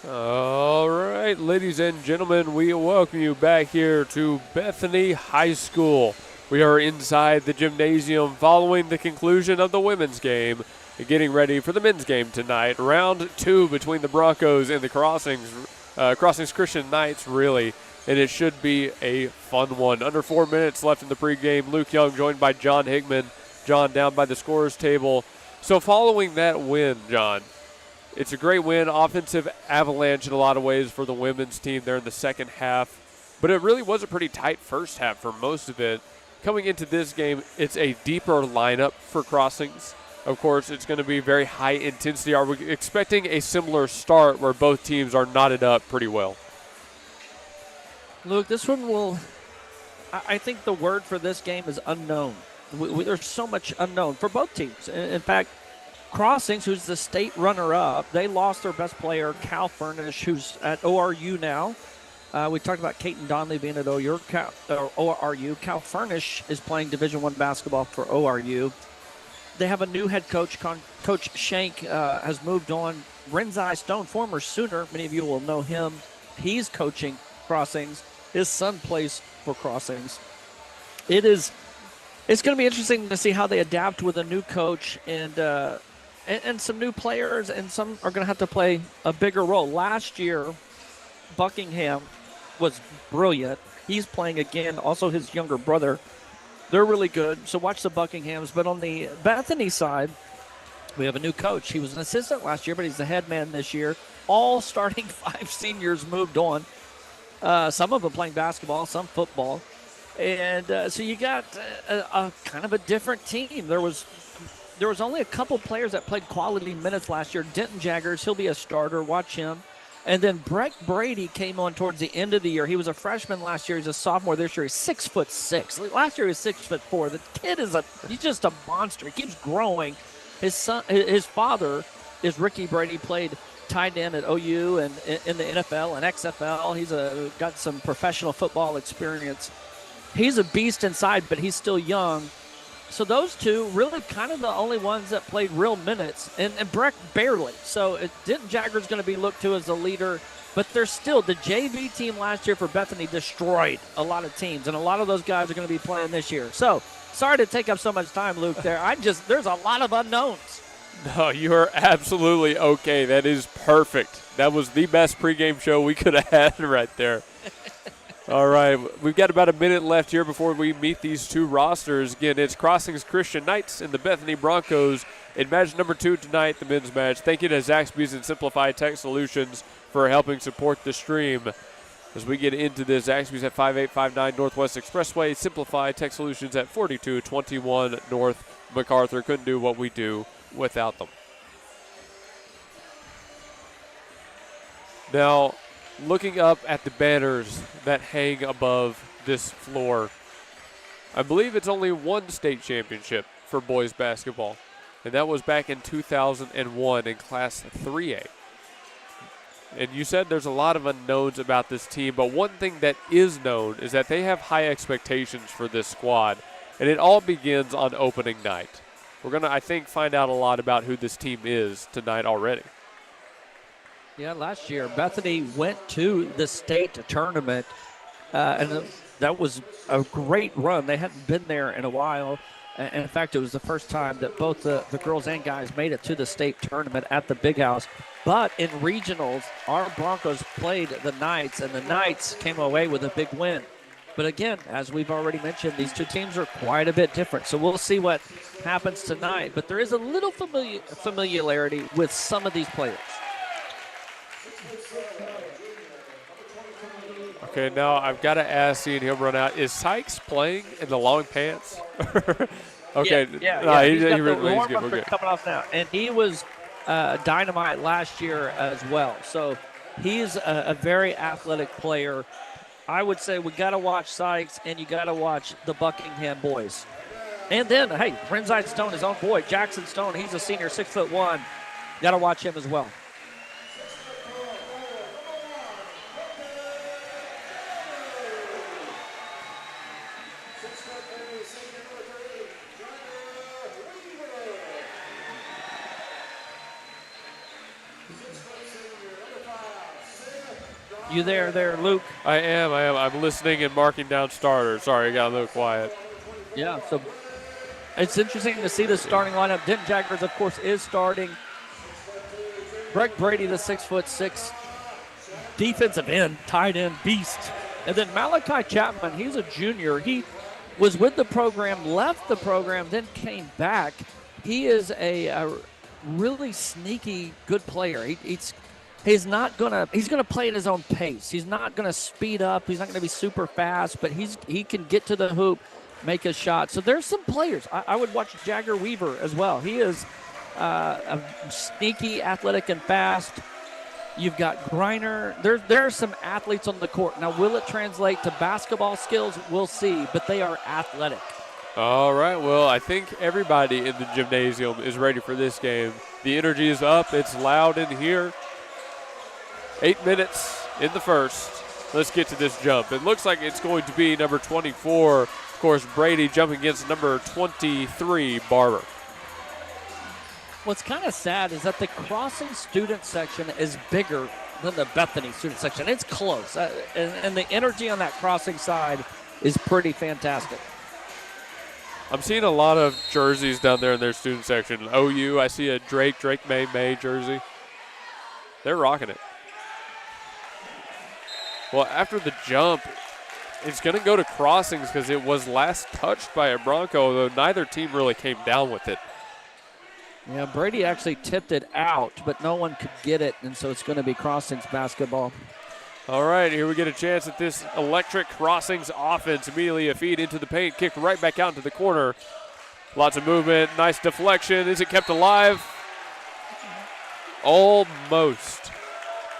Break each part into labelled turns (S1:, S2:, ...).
S1: All right, ladies and gentlemen, we welcome you back here to Bethany High School. We are inside the gymnasium following the conclusion of the women's game, getting ready for the men's game tonight. Round 2 between the Broncos and the Crossings Christian Knights, really, and it should be a fun one. Under 4 minutes left in the pregame. Luke Young joined by John Hickman. John down by the scorer's table. So following that win, John, it's a great win, offensive avalanche in a lot of ways for the women's team there in the second half. But it really was a pretty tight first half for most of it. Coming into this game, it's a deeper lineup for Crossings. Of course, it's going to be very high intensity. Are we expecting a similar start where both teams are knotted up pretty well?
S2: Luke, this one will – I think the word for this game is unknown. There's so much unknown for both teams. In fact, Crossings, who's the state runner-up, they lost their best player, Cal Furnish, who's at ORU now. We talked about Caton Donley being at ORU. Cal Furnish is playing Division I basketball for ORU. They have a new head coach. Coach Shank has moved on. Renzai Stone, former Sooner, many of you will know him. He's coaching Crossings. His son plays for Crossings. It's going to be interesting to see how they adapt with a new coach and some new players, and some are going to have to play a bigger role. Last year, Buckingham was brilliant. He's playing again. Also, his younger brother. They're really good, so watch the Buckinghams. But on the Bethany side, we have a new coach. He was an assistant last year, but he's the head man this year. All starting 5 seniors moved on. Some of them playing basketball, some football. And so you got a kind of a different team. There was only a couple players that played quality minutes last year. Denton Jaggers, he'll be a starter. Watch him. And then Breck Brady came on towards the end of the year. He was a freshman last year. He's a sophomore this year. He's 6'6". Last year he was 6'4". The kid he's just a monster. He keeps growing. His father is Ricky Brady. Played tight end at OU and in the NFL and XFL. He's got some professional football experience. He's a beast inside, but he's still young. So those two really kind of the only ones that played real minutes, and Breck barely. So Denton Jagger's going to be looked to as the leader, but they're still, the JV team last year for Bethany destroyed a lot of teams, and a lot of those guys are going to be playing this year. So sorry to take up so much time, Luke, there. There's a lot of unknowns.
S1: No, you are absolutely okay. That is perfect. That was the best pregame show we could have had right there. All right, we've got about a minute left here before we meet these two rosters. Again, it's Crossings Christian Knights and the Bethany Broncos in match number 2 tonight, the men's match. Thank you to Zaxby's and Simplify Tech Solutions for helping support the stream. As we get into this, Zaxby's at 5859 Northwest Expressway, Simplify Tech Solutions at 4221 North MacArthur. Couldn't do what we do without them. Now, looking up at the banners that hang above this floor, I believe it's only one state championship for boys basketball, and that was back in 2001 in Class 3A. And you said there's a lot of unknowns about this team, but one thing that is known is that they have high expectations for this squad, and it all begins on opening night. We're going to, I think, find out a lot about who this team is tonight already.
S2: Yeah, last year Bethany went to the state tournament, and that was a great run. They hadn't been there in a while. And in fact, it was the first time that both the girls and guys made it to the state tournament at the Big House. But in regionals, our Broncos played the Knights, and the Knights came away with a big win. But again, as we've already mentioned, these two teams are quite a bit different. So we'll see what happens tonight. But there is a little familiarity with some of these players.
S1: Okay, now I've got to ask, seeing him run out, is Sykes playing in the long pants? Okay.
S2: Yeah.
S1: He's
S2: got
S1: good.
S2: We're coming off now. And he was dynamite last year as well. So he's a very athletic player. I would say we got to watch Sykes, and you got to watch the Buckingham boys. And then, hey, Renzai Stone, his own boy, Jackson Stone, he's a senior, 6'1". Got to watch him as well. You there, Luke?
S1: I am. I'm listening and marking down starters. Sorry, I got a little quiet.
S2: Yeah, so it's interesting to see the starting lineup. Denton Jaggers, of course, is starting. Greg Brady, the 6'6" defensive end, tight end beast. And then Malachi Chapman, he's a junior. He was with the program, left the program, then came back. He is a really sneaky, good player. He's gonna play at his own pace. He's not gonna speed up. He's not gonna be super fast, but he can get to the hoop, make a shot. So there's some players. I would watch Jagger Weaver as well. He is a sneaky, athletic, and fast. You've got Griner. There are some athletes on the court. Now, will it translate to basketball skills? We'll see, but they are athletic.
S1: All right, well, I think everybody in the gymnasium is ready for this game. The energy is up. It's loud in here. 8 minutes in the first. Let's get to this jump. It looks like it's going to be number 24, of course, Brady jumping against number 23, Barber.
S2: What's kind of sad is that the Crossing student section is bigger than the Bethany student section. It's close, and the energy on that Crossing side is pretty fantastic.
S1: I'm seeing a lot of jerseys down there in their student section. OU, I see a Drake May jersey. They're rocking it. Well, after the jump, it's going to go to Crossings because it was last touched by a Bronco, though neither team really came down with it.
S2: Yeah, Brady actually tipped it out, but no one could get it, and so it's going to be Crossings basketball.
S1: All right, here we get a chance at this electric Crossings offense. Immediately a feed into the paint, kicked right back out into the corner. Lots of movement, nice deflection. Is it kept alive? Almost.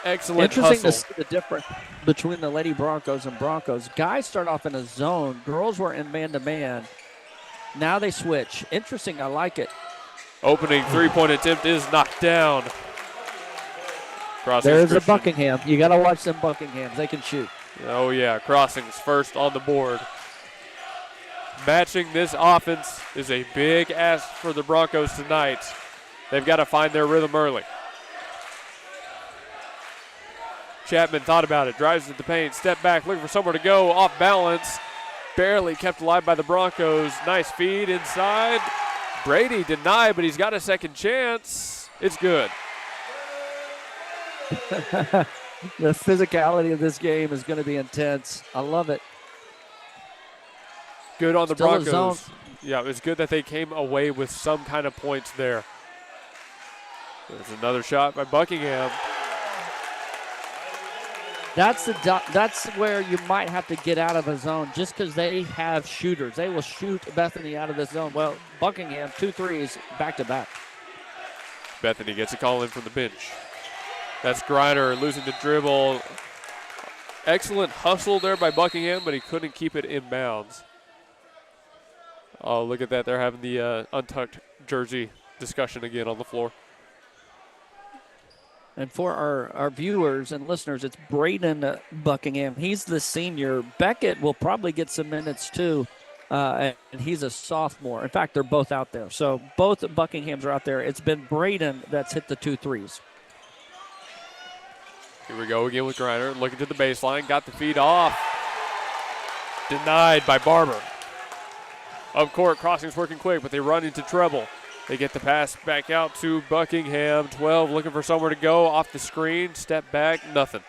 S1: Excellent
S2: Interesting
S1: hustle.
S2: to see the difference between the Lady Broncos and Broncos. Guys start off in a zone. Girls were in man-to-man. Now they switch. Interesting, I like it.
S1: Opening three-point attempt is knocked down.
S2: There's a Buckingham. You got to watch them Buckinghams. They can shoot.
S1: Oh, yeah. Crossings first on the board. Matching this offense is a big ask for the Broncos tonight. They've got to find their rhythm early. Chapman thought about it. Drives into the paint. Step back. Looking for somewhere to go. Off balance. Barely kept alive by the Broncos. Nice feed inside. Brady denied, but he's got a second chance. It's good.
S2: The physicality of this game is going to be intense. I love it.
S1: Good on the
S2: Still
S1: Broncos. Yeah, it's good that they came away with some kind of points there. There's another shot by Buckingham.
S2: That's where you might have to get out of a zone just because they have shooters. They will shoot Bethany out of this zone. Well, Buckingham, 2 threes back-to-back.
S1: Bethany gets a call in from the bench. That's Griner losing the dribble. Excellent hustle there by Buckingham, but he couldn't keep it in bounds. Oh, look at that. They're having the untucked jersey discussion again on the floor.
S2: And for our viewers and listeners, it's Braden Buckingham. He's the senior. Beckett will probably get some minutes too, and he's a sophomore. In fact, they're both out there. So both Buckinghams are out there. It's been Braden that's hit the 2 threes.
S1: Here we go again with Griner. Looking to the baseline. Got the feed off. Denied by Barber. Up court, Crossing's working quick, but they run into trouble. They get the pass back out to Buckingham. 12 looking for somewhere to go. Off the screen. Step back. Nothing.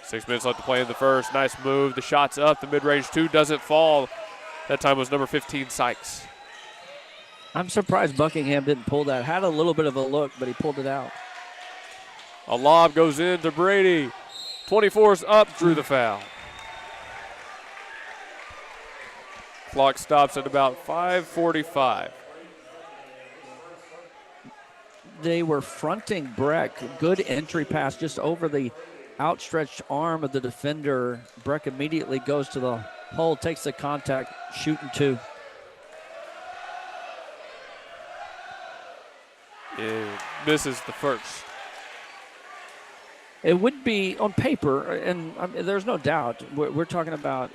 S1: 6 minutes left to play in the first. Nice move. The shot's up. The mid-range 2 doesn't fall. That time was number 15, Sykes.
S2: I'm surprised Buckingham didn't pull that. Had a little bit of a look, but he pulled it out.
S1: A lob goes in to Brady. 24's up. Drew the foul. Clock stops at about 5:45.
S2: They were fronting Breck. Good entry pass just over the outstretched arm of the defender. Breck immediately goes to the hole, takes the contact, shooting 2.
S1: It misses the first.
S2: It would be on paper, and there's no doubt, we're talking about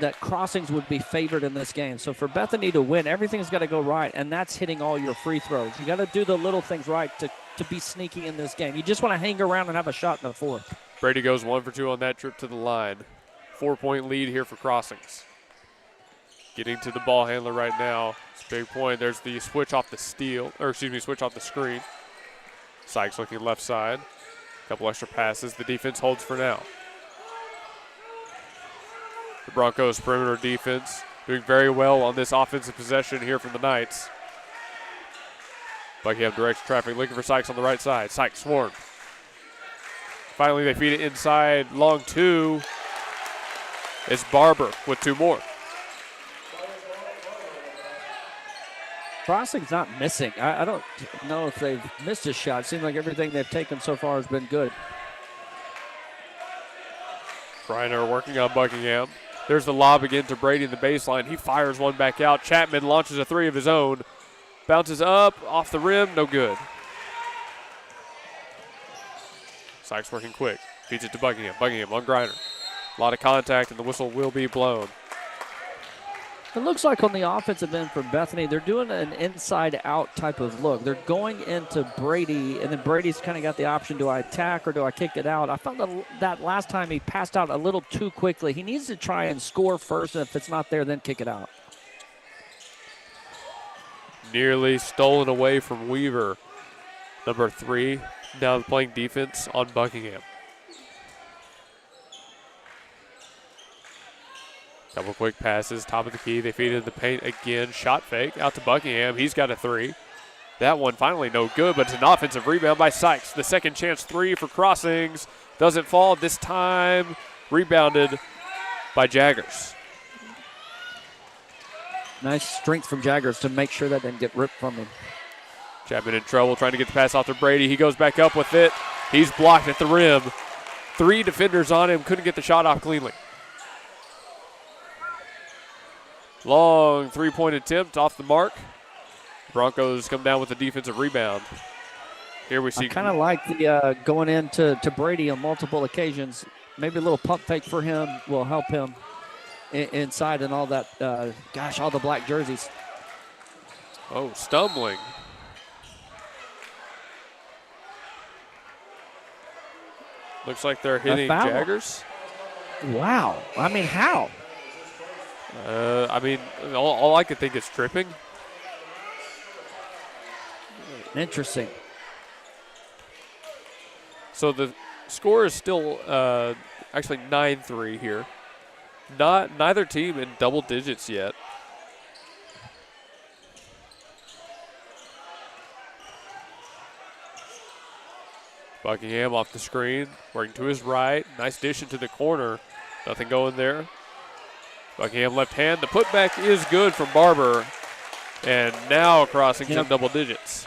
S2: that Crossings would be favored in this game. So for Bethany to win, everything's got to go right, and that's hitting all your free throws. You got to do the little things right to be sneaky in this game. You just want to hang around and have a shot in the fourth.
S1: Brady goes 1 for 2 on that trip to the line. 4-point lead here for Crossings. Getting to the ball handler right now. It's a big point. There's the switch off the switch off the screen. Sykes looking left side. A couple extra passes. The defense holds for now. The Broncos perimeter defense doing very well on this offensive possession here from the Knights. Buckingham directs traffic, looking for Sykes on the right side. Sykes swarmed. Finally, they feed it inside. Long 2. It's Barber with 2 more.
S2: Crossing's not missing. I don't know if they've missed a shot. It seems like everything they've taken so far has been good.
S1: Reiner working on Buckingham. There's the lob again to Brady in the baseline. He fires one back out. Chapman launches a 3 of his own. Bounces up, off the rim, no good. Sykes working quick. Feeds it to Buckingham. Buckingham on Griner. A lot of contact, and the whistle will be blown.
S2: It looks like on the offensive end for Bethany, they're doing an inside-out type of look. They're going into Brady, and then Brady's kind of got the option, do I attack or do I kick it out? I found that last time he passed out a little too quickly. He needs to try and score first, and if it's not there, then kick it out.
S1: Nearly stolen away from Weaver. Number 3, now playing defense on Buckingham. Couple quick passes, top of the key. They feed it in the paint again. Shot fake out to Buckingham. He's got a 3. That one finally no good, but it's an offensive rebound by Sykes. The second chance 3 for Crossings. Doesn't fall this time. Rebounded by Jaggers.
S2: Nice strength from Jaggers to make sure that didn't get ripped from him.
S1: Chapman in trouble trying to get the pass off to Brady. He goes back up with it. He's blocked at the rim. 3 defenders on him. Couldn't get the shot off cleanly. Long 3-point attempt off the mark. Broncos come down with a defensive rebound. Here we see.
S2: I kind of like the going into Brady on multiple occasions. Maybe a little pump fake for him will help him inside and all that. All the black jerseys.
S1: Oh, stumbling. Looks like they're hitting Jaggers.
S2: Wow. I mean, how?
S1: All I could think is tripping.
S2: Interesting.
S1: So the score is still actually 9-3 here. Neither team in double digits yet. Buckingham off the screen, working to his right. Nice dish into the corner. Nothing going there. Buckingham left hand. The putback is good from Barber. And now crossing some double digits.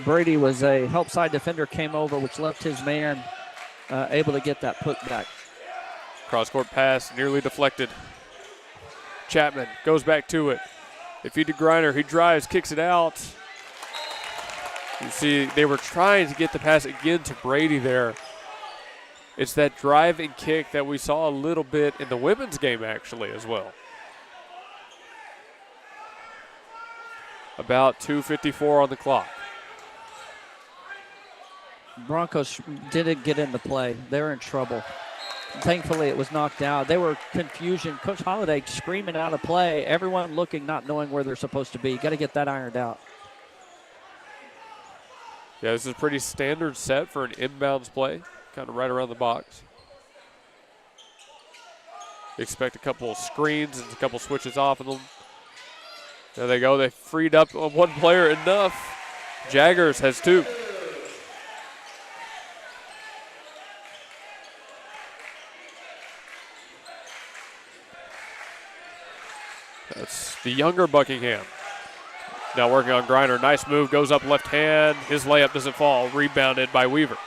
S2: Brady was a help side defender, came over, which left his man able to get that putback.
S1: Cross-court pass nearly deflected. Chapman goes back to it. They feed to Griner. He drives, kicks it out. You see, they were trying to get the pass again to Brady there. It's that drive and kick that we saw a little bit in the women's game actually as well. About 2:54 on the clock.
S2: Broncos didn't get into play. They were in trouble. Thankfully, it was knocked out. They were confusion. Coach Holliday screaming out of play. Everyone looking, not knowing where they're supposed to be. Got to get that ironed out.
S1: Yeah, this is a pretty standard set for an inbounds play. Kind of right around the box. Expect a couple of screens and a couple switches off of them. There they go. They freed up one player enough. Jaggers has 2. That's the younger Buckingham. Now working on Griner. Nice move. Goes up left hand. His layup doesn't fall. Rebounded by Weaver.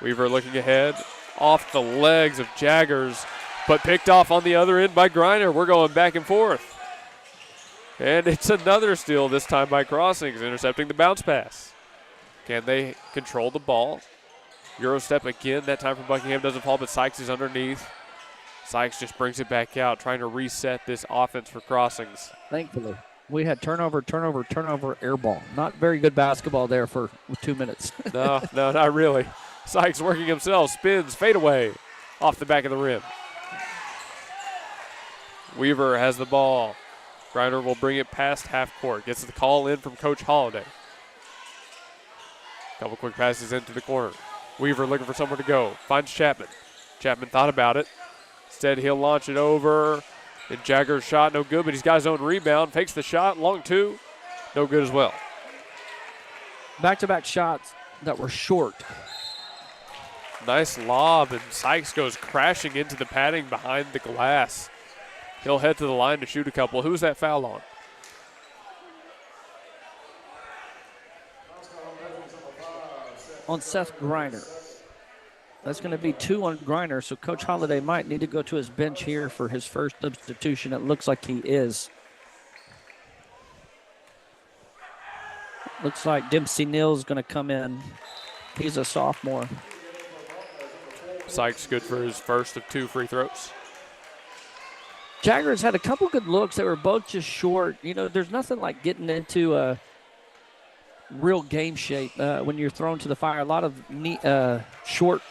S1: Weaver looking ahead. Off the legs of Jaggers. But picked off on the other end by Griner. We're going back and forth. And it's another steal, this time by Crossings, intercepting the bounce pass. Can they control the ball? Euro step again. That time for Buckingham doesn't fall, but Sykes is underneath. Sykes just brings it back out, trying to reset this offense for Crossings.
S2: Thankfully, we had turnover, air ball. Not very good basketball there for 2 minutes.
S1: No, not really. Sykes working himself, spins, fade away, off the back of the rim. Weaver has the ball. Griner will bring it past half court. Gets the call in from Coach Holliday. Couple quick passes into the corner. Weaver looking for somewhere to go. Finds Chapman. Chapman thought about it. Instead, he'll launch it over. And Jagger's shot, no good, but he's got his own rebound. Fakes the shot, long two. No good as well.
S2: Back-to-back shots that were short.
S1: Nice lob, and Sykes goes crashing into the padding behind the glass. He'll head to the line to shoot a couple. Who's that foul on?
S2: On Seth Griner. That's going to be 2 on Griner, so Coach Holliday might need to go to his bench here for his first substitution. It looks like he is. Looks like Dempsey Neal's going to come in. He's a sophomore.
S1: Sykes good for his first of 2 free throws.
S2: Jaggers had a couple good looks. They were both just short. You know, there's nothing like getting into a real game shape when you're thrown to the fire. A lot of neat, short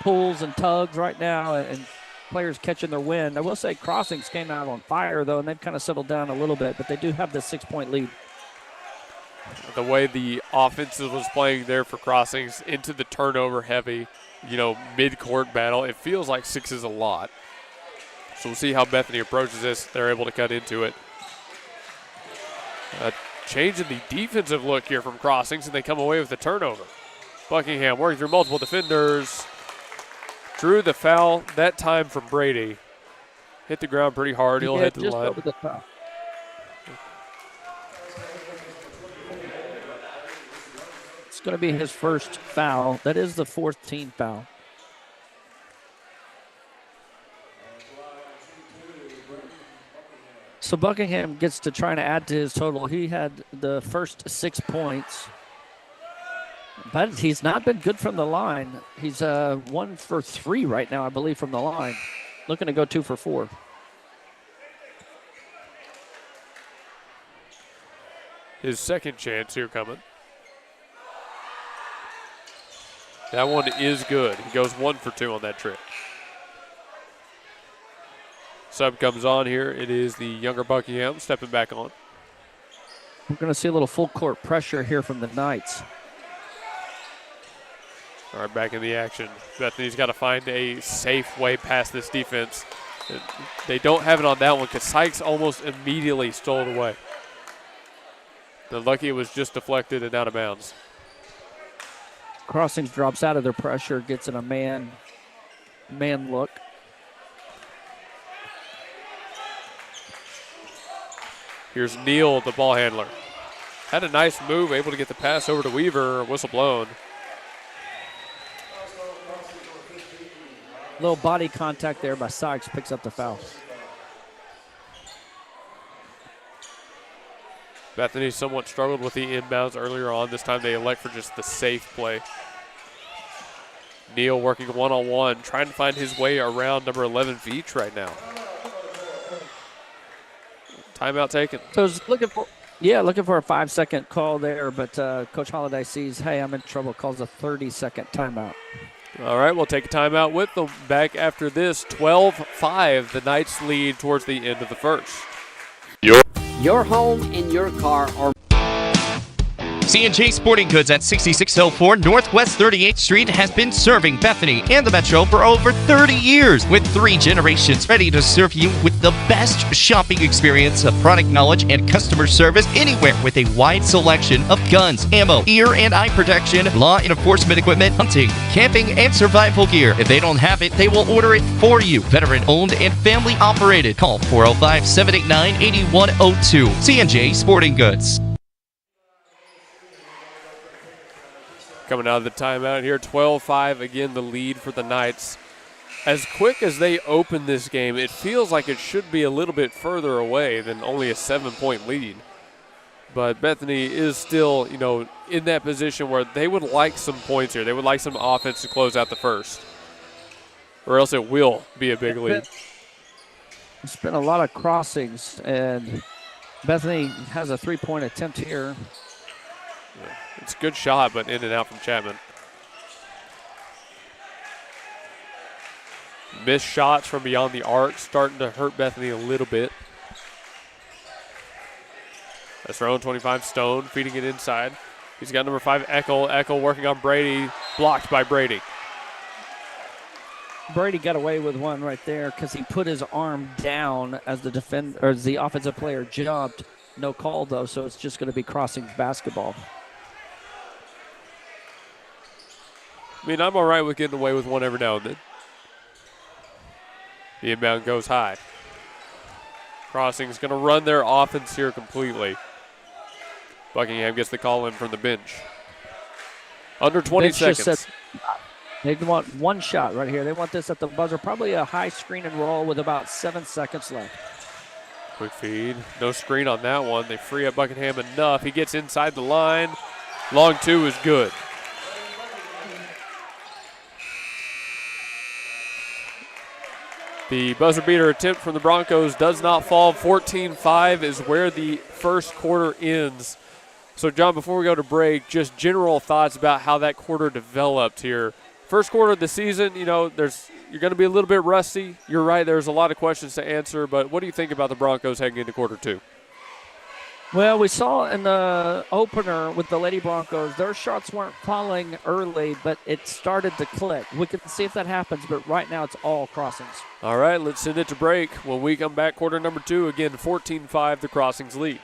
S2: pulls and tugs right now, and players catching their wind. I will say Crossings came out on fire, though, and they've kind of settled down a little bit, but they do have the 6-point lead.
S1: The way the offense was playing there for Crossings into the turnover heavy, mid-court battle, it feels like 6 is a lot. So we'll see how Bethany approaches this. They're able to cut into it. Change in the defensive look here from Crossings, and they come away with the turnover. Buckingham working through multiple defenders. Drew the foul that time from Brady. Hit the ground pretty hard. He'll head to the line.
S2: Over the top. It's going to be his first foul. That is the 4th team foul. So Buckingham gets to try to add to his total. He had the first 6 points, but he's not been good from the line. He's 1 for 3 right now, I believe, from the line. Looking to go 2 for 4.
S1: His second chance here coming. That one is good. He goes 1 for 2 on that trip. Sub comes on here. It is the younger Buckingham stepping back on.
S2: We're going to see a little full court pressure here from the Knights.
S1: All right, back in the action. Bethany's got to find a safe way past this defense. They don't have it on that one because Sykes almost immediately stole it away. They're lucky it was just deflected and out of bounds.
S2: Crossings drops out of their pressure, gets in a man look.
S1: Here's Neal, the ball handler. Had a nice move, able to get the pass over to Weaver, whistle blown.
S2: Little body contact there by Sykes, picks up the foul.
S1: Bethany somewhat struggled with the inbounds earlier on. This time they elect for just the safe play. Neal working one-on-one, trying to find his way around number 11 Veach right now. Timeout taken.
S2: So looking for a 5-second call there, but Coach Holliday sees, hey, I'm in trouble, calls a 30-second timeout.
S1: All right, we'll take a timeout with them. Back after this, 12-5, the Knights lead towards the end of the first.
S3: Your home and your car are...
S4: C&J Sporting Goods at 6604 Northwest 38th Street has been serving Bethany and the Metro for over 30 years with 3 generations ready to serve you with the best shopping experience of product knowledge and customer service anywhere with a wide selection of guns, ammo, ear and eye protection, law enforcement equipment, hunting, camping, and survival gear. If they don't have it, they will order it for you. Veteran owned and family operated. Call 405-789-8102. C&J Sporting Goods.
S1: Coming out of the timeout here, 12-5, again the lead for the Knights. As quick as they open this game, it feels like it should be a little bit further away than only a 7-point lead. But Bethany is still, in that position where they would like some points here. They would like some offense to close out the first. Or else it will be a big lead.
S2: It's been a lot of crossings, and Bethany has a 3-point attempt here.
S1: It's a good shot, but in and out from Chapman. Missed shots from beyond the arc starting to hurt Bethany a little bit. That's their own 25, Stone, feeding it inside. He's got number 5, Eckel. Eckel working on Brady, blocked by Brady.
S2: Brady got away with one right there because he put his arm down as the offensive player jumped. No call though, so it's just going to be crossing basketball.
S1: I mean, I'm all right with getting away with one every now and then. The inbound goes high. Crossing's going to run their offense here completely. Buckingham gets the call in from the bench. Under 20 seconds.
S2: They want one shot right here. They want this at the buzzer. Probably a high screen and roll with about 7 seconds left.
S1: Quick feed. No screen on that one. They free up Buckingham enough. He gets inside the line. Long two is good. The buzzer beater attempt from the Broncos does not fall. 14-5 is where the first quarter ends. So, John, before we go to break, just general thoughts about how that quarter developed here. First quarter of the season, you know, you're going to be a little bit rusty. You're right, there's a lot of questions to answer, but what do you think about the Broncos heading into quarter two?
S2: Well, we saw in the opener with the Lady Broncos, their shots weren't falling early, but it started to click. We can see if that happens, but right now it's all crossings.
S1: All right, let's send it to break. When we come back, quarter number 2, again, 14-5, the Crossings lead.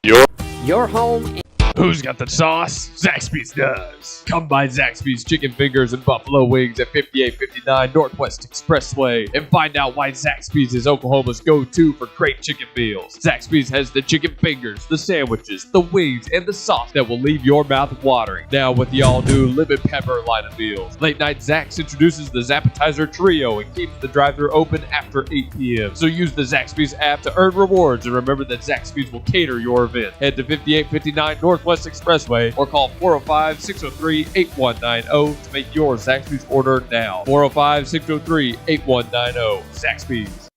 S3: Your home.
S5: Who's got the sauce? Zaxby's does. Come by Zaxby's Chicken Fingers and Buffalo Wings at 5859 Northwest Expressway and find out why Zaxby's is Oklahoma's go-to for great chicken meals. Zaxby's has the chicken fingers, the sandwiches, the wings, and the sauce that will leave your mouth watering. Now with the all-new lemon pepper line of meals. Late Night Zax introduces the Zappetizer Trio and keeps the drive-thru open after 8 p.m. So use the Zaxby's app to earn rewards and remember that Zaxby's will cater your event. Head to 5859 Northwest Expressway or call 405-603-8190 to make your Zaxby's order now. 405-603-8190. Zaxby's.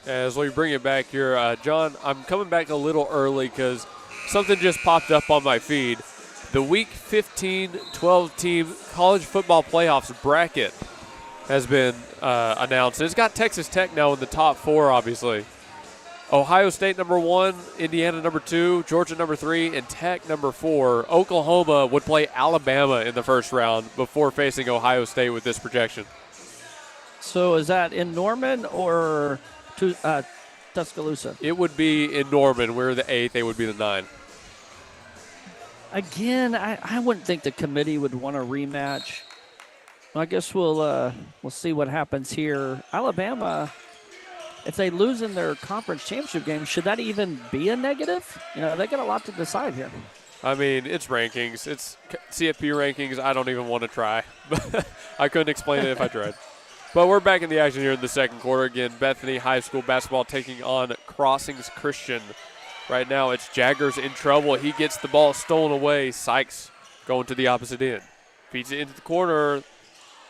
S1: As we bring it back here, John, I'm coming back a little early because something just popped up on my feed. The Week 15 12-team college football playoffs bracket has been announced. It's got Texas Tech now in the top 4, obviously. Ohio State number 1, Indiana number 2, Georgia number 3, and Tech number 4. Oklahoma would play Alabama in the first round before facing Ohio State with this projection.
S2: So is that in Norman or Tuscaloosa?
S1: It would be in Norman. We're the 8th. They would be the 9.
S2: Again, I wouldn't think the committee would want a rematch. I guess we'll see what happens here. Alabama, if they lose in their conference championship game, should that even be a negative? You know, they got a lot to decide here.
S1: I mean, it's rankings. It's CFP rankings. I don't even want to try. I couldn't explain it if I tried. But we're back in the action here in the second quarter. Again, Bethany High School basketball taking on Crossings Christian. Right now, it's Jaggers in trouble. He gets the ball stolen away. Sykes going to the opposite end. Feeds it into the corner.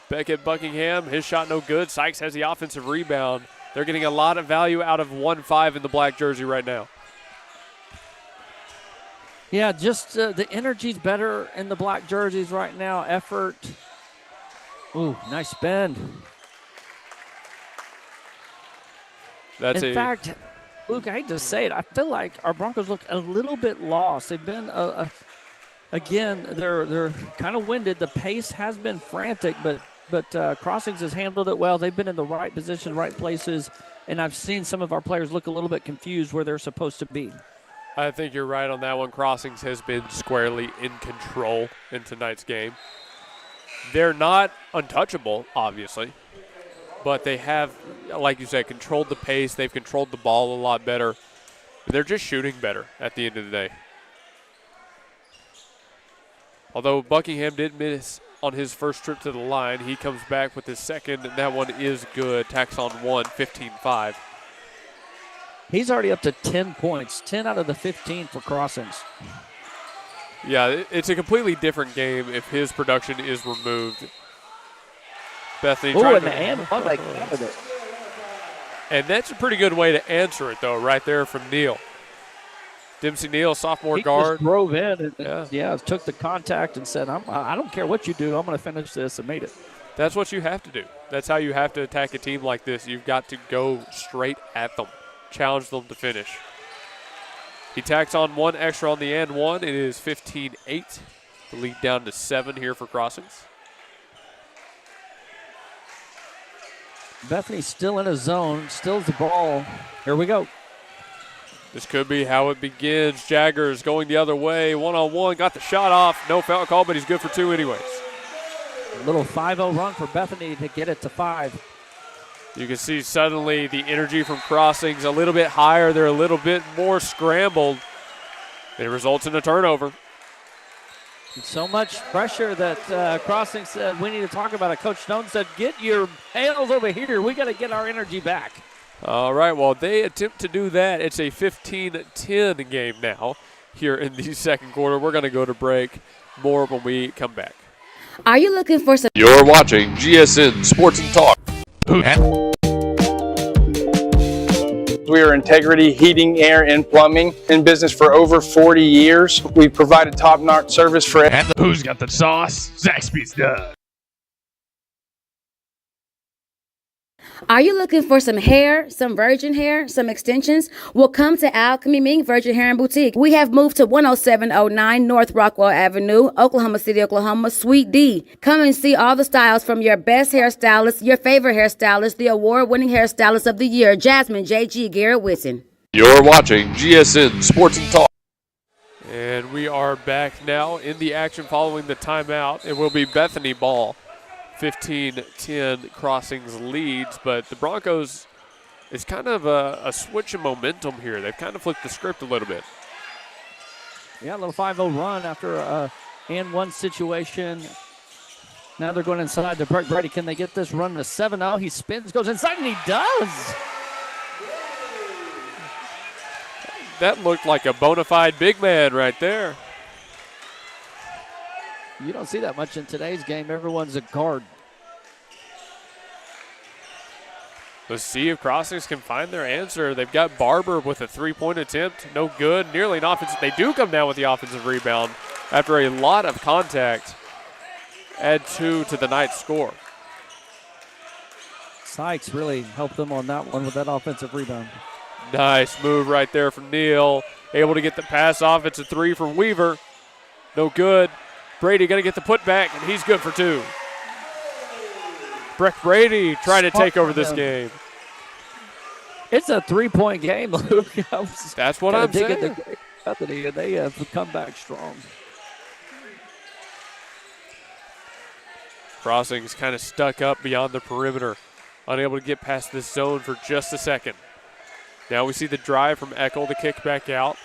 S1: Beckett Buckingham, his shot no good. Sykes has the offensive rebound. They're getting a lot of value out of 1-5 in the black jersey right now.
S2: Yeah, just the energy's better in the black jerseys right now. Effort. Ooh, nice bend. In fact, Luke, I hate to say it, I feel like our Broncos look a little bit lost. They've been, again, they're kind of winded. The pace has been frantic, but Crossings has handled it well. They've been in the right position, right places, and I've seen some of our players look a little bit confused where they're supposed to be.
S1: I think you're right on that one. Crossings has been squarely in control in tonight's game. They're not untouchable, obviously, but they have, like you said, controlled the pace. They've controlled the ball a lot better. They're just shooting better at the end of the day. Although Buckingham did miss on his first trip to the line, he comes back with his second, and that one is good. Tacks on 1, 15-5.
S2: He's already up to 10 points, 10 out of the 15 for Crossings.
S1: Yeah, it's a completely different game if his production is removed. Bethany
S2: trying to...
S1: And that's a pretty good way to answer it, though, right there from Neal. Dempsey Neal, sophomore guard.
S2: He just drove in and took the contact and said, I don't care what you do. I'm going to finish this, and made it.
S1: That's what you have to do. That's how you have to attack a team like this. You've got to go straight at them, challenge them to finish. He tacks on one extra on the end one. It is 15-8. The lead down to 7 here for Crossings.
S2: Bethany still in a zone, stills the ball. Here we go.
S1: This could be how it begins. Jaggers going the other way, one-on-one, got the shot off. No foul call, but he's good for 2 anyways.
S2: A little 5-0 run for Bethany to get it to 5.
S1: You can see suddenly the energy from Crossings a little bit higher. They're a little bit more scrambled. It results in a turnover.
S2: So much pressure that Crossings said, we need to talk about it. Coach Stone said, get your hands over here. We got to get our energy back.
S1: All right, well, they attempt to do that. It's a 15-10 game now here in the second quarter. We're going to go to break. More when we come back.
S6: Are you looking for some?
S5: You're watching GSN Sports and Talk.
S7: We are Integrity Heating, Air, and Plumbing, in business for over 40 years. We provide a top-notch service for.
S5: And who's got the sauce? Zaxby's does.
S6: Are you looking for some hair, some virgin hair, some extensions? Well, come to Alchemy Mink Virgin Hair and Boutique. We have moved to 10709 North Rockwell Avenue, Oklahoma City, Oklahoma, Suite D. Come and see all the styles from your best hairstylist, your favorite hairstylist, the award-winning hairstylist of the year, Jasmine J.G. Garrett Whitson.
S5: You're watching GSN Sports and Talk.
S1: And we are back now in the action following the timeout. It will be Bethany ball. 15-10 Crossings leads, but the Broncos, it's kind of a switch in momentum here. They've kind of flipped the script a little bit.
S2: Yeah, a little 5-0 run after a and one situation. Now they're going inside to Brady. Can they get this run to 7-0? He spins, goes inside, and he does.
S1: That looked like a bona fide big man right there.
S2: You don't see that much in today's game. Everyone's a guard.
S1: Let's see if Crossings can find their answer. They've got Barber with a three-point attempt. No good. Nearly an offensive. They do come down with the offensive rebound after a lot of contact. Add 2 to the night's score.
S2: Sykes really helped them on that one with that offensive rebound.
S1: Nice move right there from Neal. Able to get the pass off. It's a 3 from Weaver. No good. Brady going to get the putback, and he's good for 2. Breck Brady trying to take over this game.
S2: It's a 3-point game, Luke.
S1: That's what I'm saying.
S2: They have come back strong.
S1: Crossings kind of stuck up beyond the perimeter. Unable to get past this zone for just a second. Now we see the drive from Eckel, the kick back out.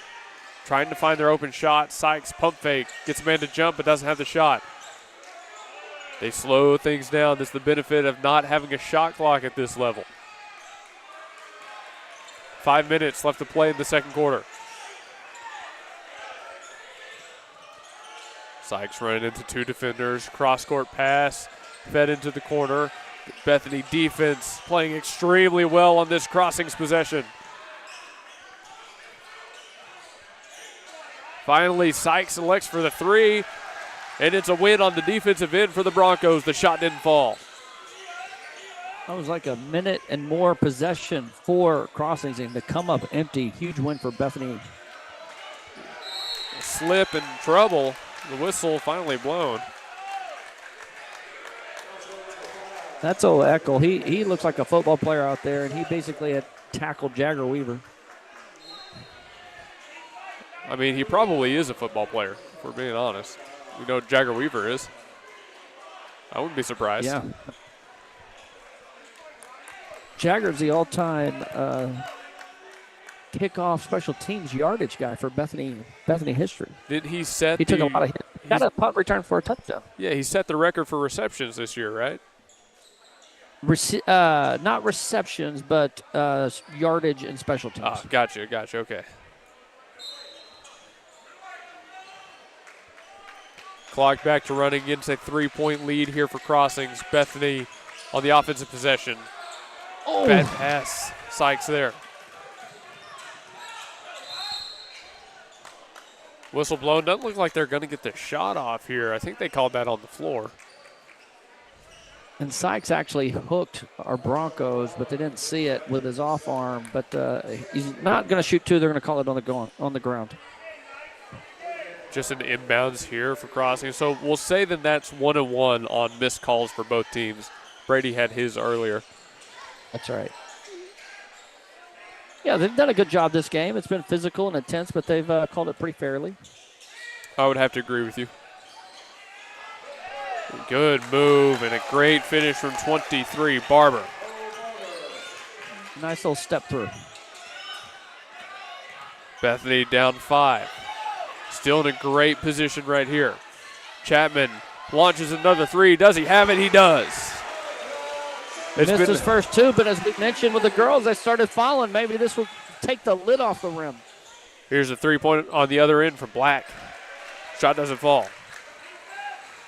S1: Trying to find their open shot. Sykes pump fake. Gets a man to jump but doesn't have the shot. They slow things down. That's the benefit of not having a shot clock at this level. 5 minutes left to play in the second quarter. Sykes running into 2 defenders. Cross-court pass. Fed into the corner. Bethany defense playing extremely well on this Crossings possession. Finally, Sykes elects for the 3, and it's a win on the defensive end for the Broncos. The shot didn't fall.
S2: That was like a minute and more possession for Crossings, and to come up empty. Huge win for Bethany.
S1: Slip and trouble. The whistle finally blown.
S2: That's old Eckel. He looks like a football player out there, and he basically had tackled Jagger Weaver.
S1: I mean, he probably is a football player, if we're being honest. We know Jagger Weaver is. I wouldn't be surprised.
S2: Yeah. Jagger's the all-time kickoff special teams yardage guy for Bethany history.
S1: Did he set
S2: He took a lot of hits. Got a punt return for a touchdown.
S1: Yeah, he set the record for receptions this year, right?
S2: Not receptions, but yardage and special teams.
S1: Ah, gotcha, okay. Clock back to running against a 3-point lead here for Crossings. Bethany on the offensive possession.
S2: Oh.
S1: Bad pass. Sykes there. Whistle blown. Doesn't look like they're going to get the shot off here. I think they called that on the floor.
S2: And Sykes actually hooked our Broncos, but they didn't see it with his off arm. But he's not going to shoot two. They're going to call it on the ground.
S1: Just an inbounds here for crossing. So we'll say that that's 1-1 on missed calls for both teams. Brady had his earlier.
S2: That's right. Yeah, they've done a good job this game. It's been physical and intense, but they've called it pretty fairly.
S1: I would have to agree with you. Good move and a great finish from 23, Barber.
S2: Nice little step through.
S1: Bethany down 5. Still in a great position right here. Chapman launches another 3. Does he have it? He does.
S2: Missed his first 2, but as we mentioned with the girls, they started fouling. Maybe this will take the lid off the rim.
S1: Here's a 3-point on the other end for Black. Shot doesn't fall.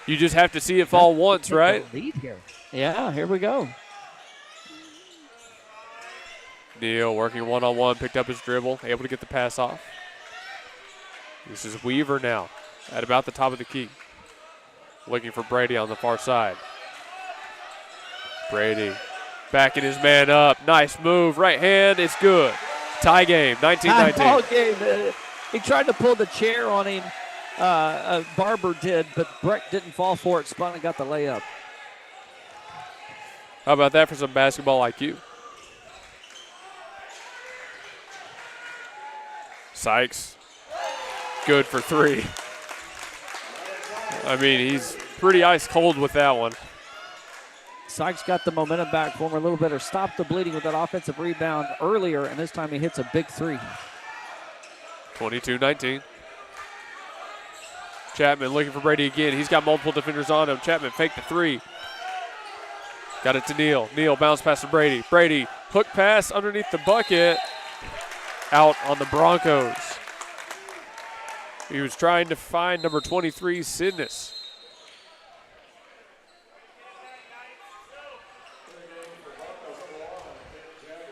S1: You just have to see it fall once, right?
S2: Lead here. Yeah, here we go.
S1: Neal working one-on-one, picked up his dribble, able to get the pass off. This is Weaver now at about the top of the key. Looking for Brady on the far side. Brady backing his man up. Nice move. Right hand. It's good. Tie game, 19-19.
S2: Ball game. He tried to pull the chair on him. Barber did, but Breck didn't fall for it. Spun and got the layup.
S1: How about that for some basketball IQ? Sykes. Good for 3. I mean, he's pretty ice cold with that one.
S2: Sykes got the momentum back for him a little bit, or stopped the bleeding with that offensive rebound earlier, and this time he hits a big 3.
S1: 22-19. Chapman looking for Brady again. He's got multiple defenders on him. Chapman faked the 3. Got it to Neal. Neal bounce pass to Brady. Brady, hook pass underneath the bucket. Out on the Broncos. He was trying to find number 23, Sidness.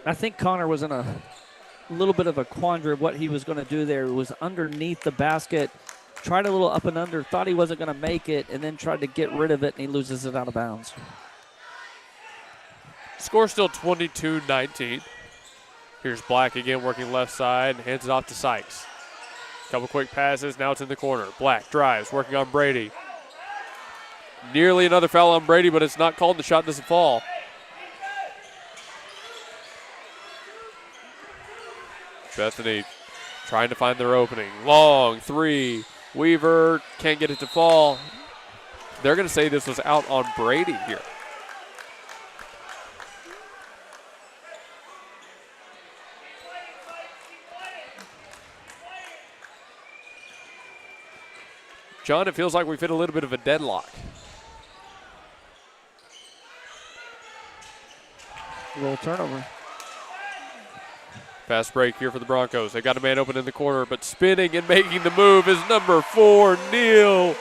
S2: I think Connor was in a little bit of a quandary of what he was going to do there. It was underneath the basket, tried a little up and under, thought he wasn't going to make it, and then tried to get rid of it, and he loses it out of bounds.
S1: Score still 22-19. Here's Black again working left side, hands it off to Sykes. Couple quick passes, now it's in the corner. Black drives, working on Brady. Nearly another foul on Brady, but it's not called. The shot doesn't fall. Bethany trying to find their opening. Long 3. Weaver can't get it to fall. They're going to say this was out on Brady here. John, it feels like we've hit a little bit of a deadlock.
S2: A little turnover.
S1: Fast break here for the Broncos. They got a man open in the corner, but spinning and making the move is number 4, Neal.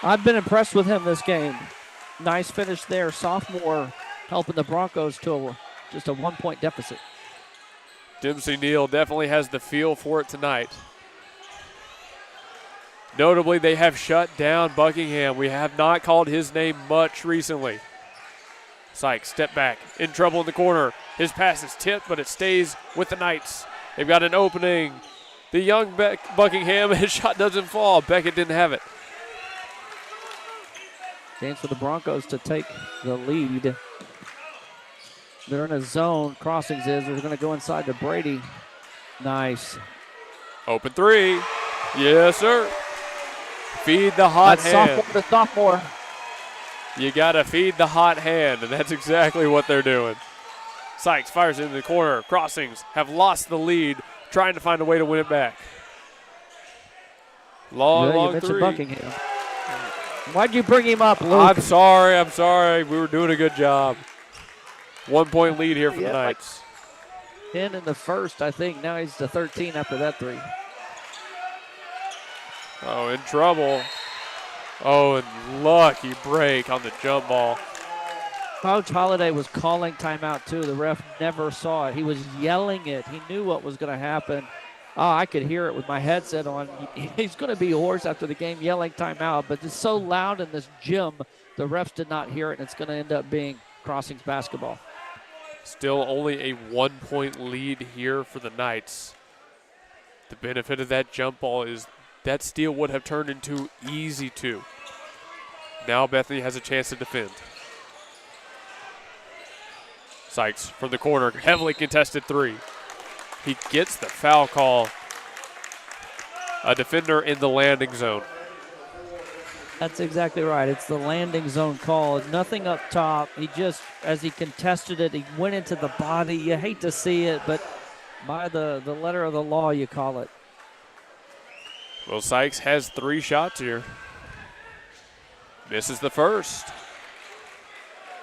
S2: I've been impressed with him this game. Nice finish there. Sophomore helping the Broncos to just a 1-point deficit.
S1: Dempsey Neal definitely has the feel for it tonight. Notably, they have shut down Buckingham. We have not called his name much recently. Sykes, step back, in trouble in the corner. His pass is tipped, but it stays with the Knights. They've got an opening. The young Buckingham, his shot doesn't fall. Beckett didn't have it.
S2: Chance for the Broncos to take the lead. They're in a zone. Crossings is. They're going to go inside to Brady. Nice.
S1: Open 3. Yes, sir. Feed the hot hand.
S2: Sophomore to sophomore.
S1: You got to feed the hot hand, and that's exactly what they're doing. Sykes fires it in the corner. Crossings have lost the lead, trying to find a way to win it back. Long
S2: you
S1: 3.
S2: Buckingham. Why'd you bring him up, Luke?
S1: I'm sorry. We were doing a good job. 1-point lead here for the Knights.
S2: 10 in the first, I think. Now he's to 13 after that 3.
S1: Oh, in trouble. Oh, and lucky break on the jump ball.
S2: Coach Holliday was calling timeout, too. The ref never saw it. He was yelling it. He knew what was going to happen. Oh, I could hear it with my headset on. He's going to be hoarse after the game yelling timeout, but it's so loud in this gym The refs did not hear it, and it's going to end up being Crossings basketball.
S1: Still only a 1-point lead here for the Knights. The benefit of that jump ball is that steal would have turned into easy 2. Now Bethany has a chance to defend. Sykes from the corner, heavily contested 3. He gets the foul call. A defender in the landing zone.
S2: That's exactly right. It's the landing zone call. Nothing up top. He just, as he contested it, he went into the body. You hate to see it, but by the letter of the law, you call it.
S1: Well, Sykes has 3 shots here. Misses the first.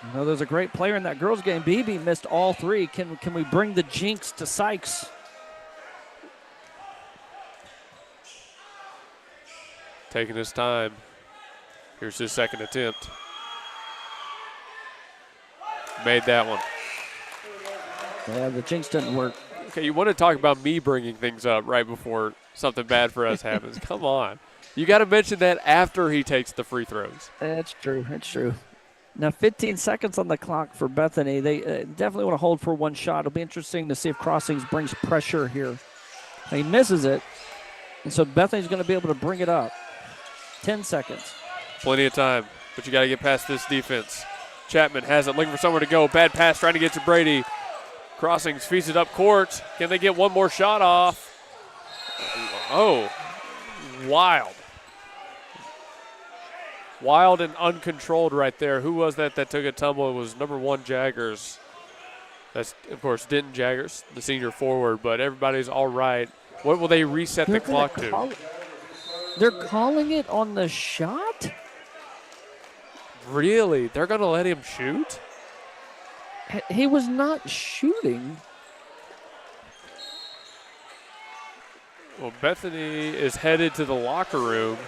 S2: You know, there's a great player in that girls' game. Beebe missed all 3. Can we bring the jinx to Sykes?
S1: Taking his time. Here's his second attempt. Made that one.
S2: Yeah, the jinx didn't work.
S1: Okay, you want to talk about me bringing things up right before something bad for us happens. Come on. You got to mention that after he takes the free throws.
S2: That's true. That's true. Now 15 seconds on the clock for Bethany. They definitely want to hold for one shot. It'll be interesting to see if Crossings brings pressure here. He misses it, and so Bethany's going to be able to bring it up. 10 seconds.
S1: Plenty of time, but you got to get past this defense. Chapman has it, looking for somewhere to go. Bad pass, trying to get to Brady. Crossings feeds it up court. Can they get one more shot off? Oh, wild. Wild and uncontrolled right there. Who was that took a tumble? It was number 1 Jaggers. That's, of course, Denton Jaggers, the senior forward, but everybody's all right. What will they reset the clock to?
S2: They're calling it on the shot?
S1: Really? They're going to let him shoot?
S2: He was not shooting.
S1: Well, Bethany is headed to the locker room.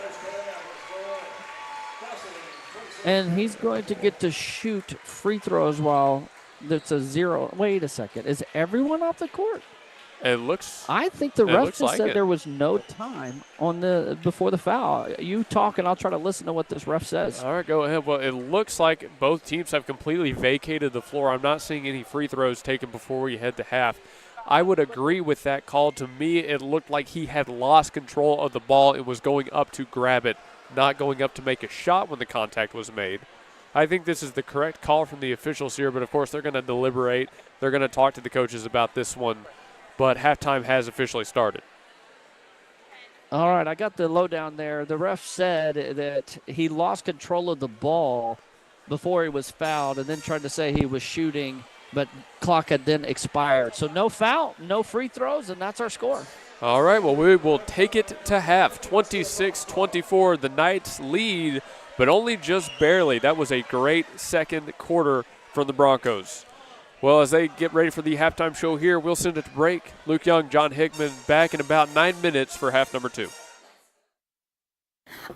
S2: And he's going to get to shoot free throws while it's a 0. Wait a second. Is everyone off the court?
S1: It looks.
S2: I think the ref just
S1: like
S2: said
S1: it.
S2: there was no time on before the foul. You talk, and I'll try to listen to what this ref says.
S1: All right, go ahead. Well, it looks like both teams have completely vacated the floor. I'm not seeing any free throws taken before we head to half. I would agree with that call. To me, it looked like he had lost control of the ball and was going up to grab it, not going up to make a shot when the contact was made. I think this is the correct call from the officials here, but of course they're going to deliberate. They're going to talk to the coaches about this one, but halftime has officially started.
S2: All right, I got the lowdown there. The ref said that he lost control of the ball before he was fouled and then tried to say he was shooting, but clock had then expired. So no foul, no free throws, and that's our score.
S1: All right, well, we will take it to half. 26-24, the Knights lead, but only just barely. That was a great second quarter from the Broncos. Well, as they get ready for the halftime show here, we'll send it to break. Luke Young, John Hickman back in about 9 minutes for half number 2.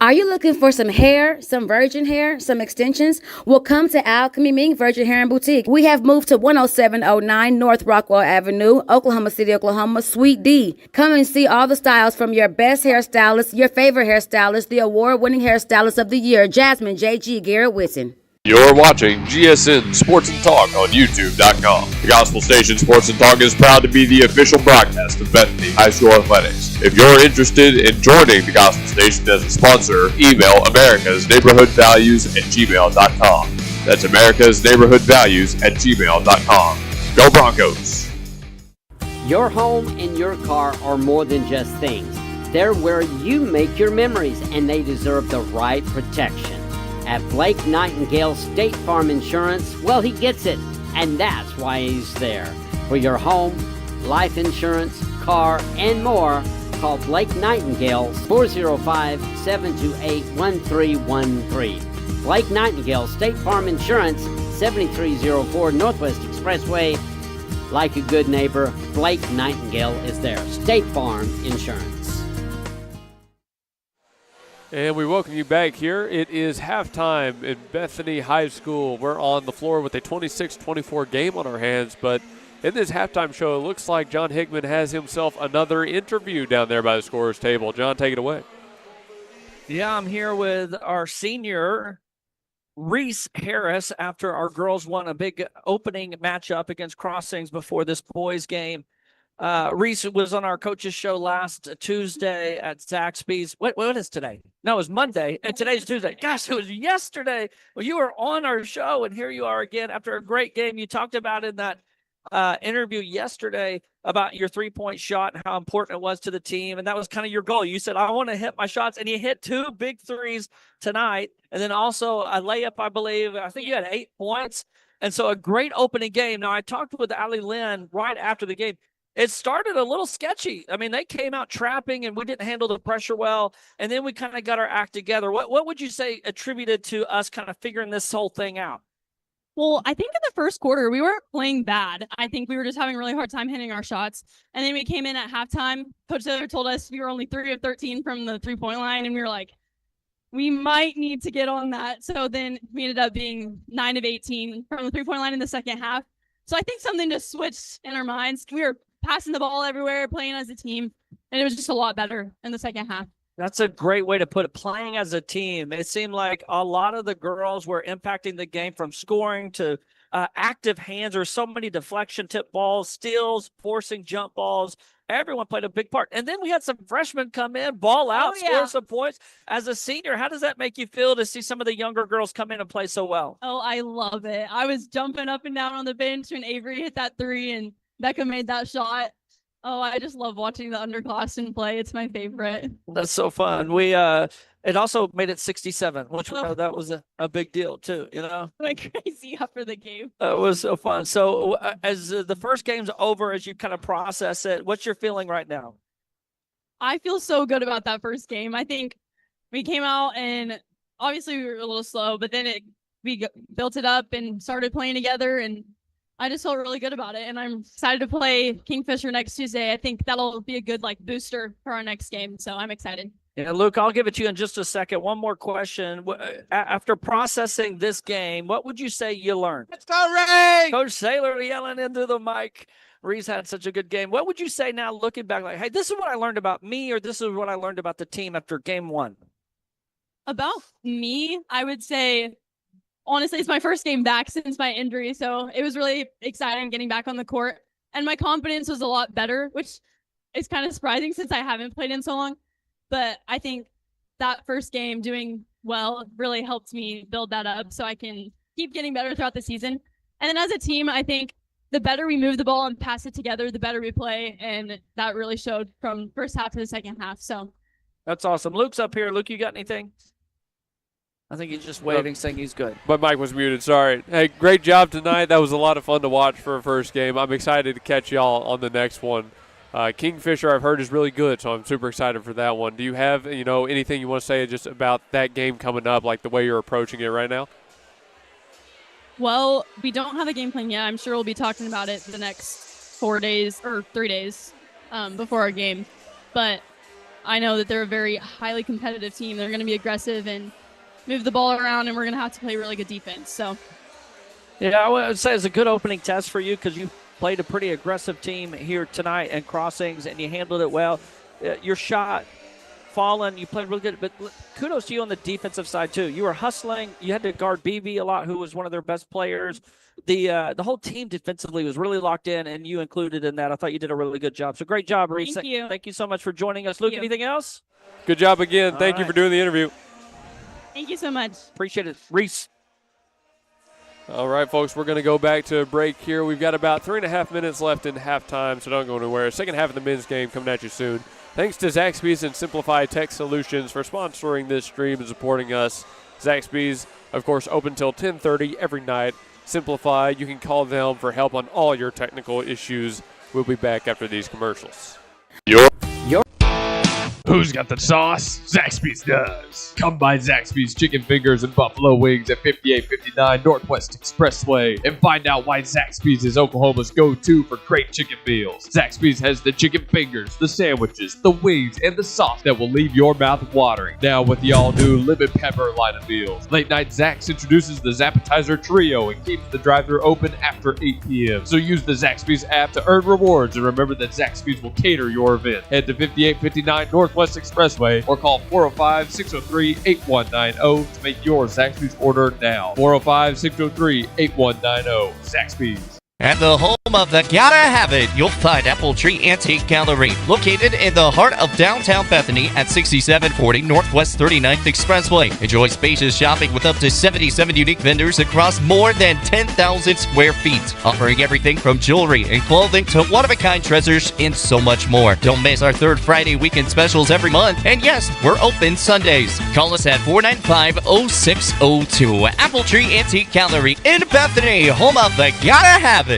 S6: Are you looking for some hair, some virgin hair, some extensions? Well, come to Alchemy Ming Virgin Hair and Boutique. We have moved to 10709 North Rockwell Avenue, Oklahoma City, Oklahoma, Suite D. Come and see all the styles from your best hairstylist, your favorite hairstylist, the award-winning hairstylist of the year, Jasmine J.G. Garrett Whitten.
S5: You're watching GSN Sports and Talk on YouTube.com. The Gospel Station Sports and Talk is proud to be the official broadcast of Bethany High School Athletics. If you're interested in joining the Gospel Station as a sponsor, email americasneighborhoodvalues@gmail.com. That's americasneighborhoodvalues@gmail.com. Go Broncos!
S3: Your home and your car are more than just things. They're where you make your memories, and they deserve the right protection. At Blake Nightingale State Farm Insurance, well, he gets it, and that's why he's there. For your home, life insurance, car, and more, call Blake Nightingale 405-728-1313. Blake Nightingale State Farm Insurance, 7304 Northwest Expressway. Like a good neighbor, Blake Nightingale is there. State Farm Insurance.
S1: And we welcome you back here. It is halftime in Bethany High School. We're on the floor with a 26-24 game on our hands, but in this halftime show, it looks like John Hickman has himself another interview down there by the scorer's table. John, take it away.
S2: Yeah, I'm here with our senior Reese Harris after our girls won a big opening matchup against Crossings before this boys game. Reese was on our coaches show last Tuesday at Zaxby's. What is today? No, it was Monday, and today's Tuesday. Gosh, it was yesterday. Well, you were on our show, and here you are again after a great game. You talked about in that interview yesterday about your three-point shot and how important it was to the team, and that was kind of your goal. You said, I want to hit my shots, and you hit 2 big threes tonight, and then also a layup, I believe. I think you had 8 points, and so a great opening game. Now, I talked with Ali Lynn right after the game. It started a little sketchy. I mean, they came out trapping, and we didn't handle the pressure well, and then we kind of got our act together. What would you say attributed to us kind of figuring this whole thing out?
S8: Well, I think in the first quarter, we weren't playing bad. I think we were just having a really hard time hitting our shots. And then we came in at halftime. Coach Taylor told us we were only 3 of 13 from the three-point line, and we were like, we might need to get on that. So then we ended up being 9 of 18 from the three-point line in the second half. So I think something just switched in our minds. We were passing the ball everywhere, playing as a team, and it was just a lot better in the second half.
S2: That's a great way to put it, playing as a team. It seemed like a lot of the girls were impacting the game from scoring to active hands. There's so many deflection tip balls, steals, forcing jump balls. Everyone played a big part. And then we had some freshmen come in, ball out, score some points. As a senior, how does that make you feel to see some of the younger girls come in and play so well?
S8: Oh, I love it. I was jumping up and down on the bench when Avery hit that 3 and Becca made that shot. Oh, I just love watching the underclassmen play. It's my favorite.
S2: That's so fun. We it also made it 67, which that was a big deal too, you know?
S8: Went crazy after the game.
S2: It was so fun. So as the first game's over, as you kind of process it, what's your feeling right now?
S8: I feel so good about that first game. I think we came out and obviously we were a little slow, but then we built it up and started playing together, and I just felt really good about it, and I'm excited to play Kingfisher next Tuesday. I think that'll be a good booster for our next game, so I'm excited.
S2: Yeah, Luke, I'll give it to you in just a second. One more question. After processing this game, what would you say you learned?
S9: Let's go, Ray!
S2: Coach Saylor yelling into the mic. Reese had such a good game. What would you say now looking back, like, hey, this is what I learned about me, or this is what I learned about the team after game 1?
S8: About me, I would say, honestly, it's my first game back since my injury, so it was really exciting getting back on the court. And my confidence was a lot better, which is kind of surprising since I haven't played in so long. But I think that first game doing well really helped me build that up so I can keep getting better throughout the season. And then as a team, I think the better we move the ball and pass it together, the better we play. And that really showed from first half to the second half. So
S2: that's awesome. Luke's up here. Luke, you got anything? I think he's just waving, saying he's good.
S1: My mic was muted. Sorry. Hey, great job tonight. That was a lot of fun to watch for a first game. I'm excited to catch y'all on the next one. Kingfisher, I've heard, is really good, so I'm super excited for that one. Do you have, anything you want to say just about that game coming up, like the way you're approaching it right now?
S8: Well, we don't have a game plan yet. I'm sure we'll be talking about it the next 4 days or 3 days before our game. But I know that they're a very highly competitive team. They're going to be aggressive and move the ball around, and we're going to have to play really good defense. So,
S2: yeah, I would say it's a good opening test for you because you played a pretty aggressive team here tonight and Crossings, and you handled it well. Your shot fallen, you played really good, but kudos to you on the defensive side too. You were hustling. You had to guard BB a lot, who was one of their best players. The whole team defensively was really locked in, and you included in that. I thought you did a really good job. So great job, Reese.
S8: Thank you.
S2: Thank you so much for joining us. Luke, anything else?
S1: Good job again. Thank you for doing the interview.
S8: Thank you so much.
S2: Appreciate it. Reese.
S1: All right, folks, we're going to go back to a break here. We've got about 3.5 minutes left in halftime, so don't go anywhere. Second half of the men's game coming at you soon. Thanks to Zaxby's and Simplify Tech Solutions for sponsoring this stream and supporting us. Zaxby's, of course, open till 10:30 every night. Simplify, you can call them for help on all your technical issues. We'll be back after these commercials.
S5: Who's got the sauce? Zaxby's does. Come by Zaxby's Chicken Fingers and Buffalo Wings at 5859 Northwest Expressway and find out why Zaxby's is Oklahoma's go-to for great chicken meals. Zaxby's has the chicken fingers, the sandwiches, the wings, and the sauce that will leave your mouth watering. Now with the all-new lemon pepper line of meals. Late Night Zax introduces the Zappetizer Trio and keeps the drive-thru open after 8 p.m. So use the Zaxby's app to earn rewards, and remember that Zaxby's will cater your event. Head to 5859 Northwest Northwest Expressway, or call 405-603-8190 to make your Zaxby's order now. 405-603-8190. Zaxby's.
S4: At the home of the Gotta Have It, you'll find Apple Tree Antique Gallery, located in the heart of downtown Bethany at 6740 Northwest 39th Expressway. Enjoy spacious shopping with up to 77 unique vendors across more than 10,000 square feet, offering everything from jewelry and clothing to one-of-a-kind treasures and so much more. Don't miss our third Friday weekend specials every month. And yes, we're open Sundays. Call us at 495-0602. Apple Tree Antique Gallery in Bethany, home of the Gotta Have It.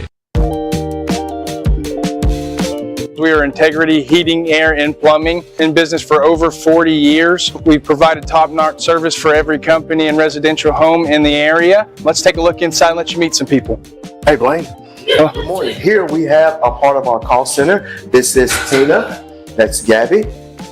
S7: We are Integrity Heating, Air, and Plumbing, in business for over 40 years. We provided top-notch service for every company and residential home in the area. Let's take a look inside and let you meet some people.
S9: Hey, Blaine. Good morning. Here we have a part of our call center. This is Tina. That's Gabby.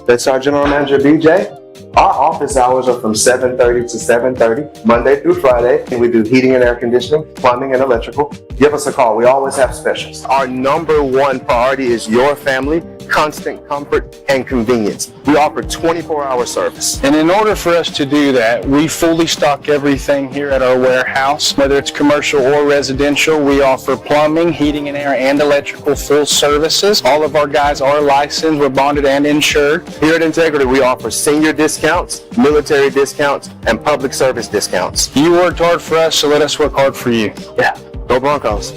S9: That's our general manager, BJ. Our office hours are from 7:30 to 7:30, Monday through Friday, and we do heating and air conditioning, plumbing, and electrical. Give us a call. We always have specials. Our number one priority is your family, constant comfort, and convenience. We offer 24-hour service.
S7: And in order for us to do that, we fully stock everything here at our warehouse, whether it's commercial or residential. We offer plumbing, heating and air, and electrical full services. All of our guys are licensed, we're bonded and insured.
S9: Here at Integrity, we offer senior discounts, military discounts, and public service discounts.
S7: You worked hard for us, so let us work hard for you.
S9: Yeah, go Broncos.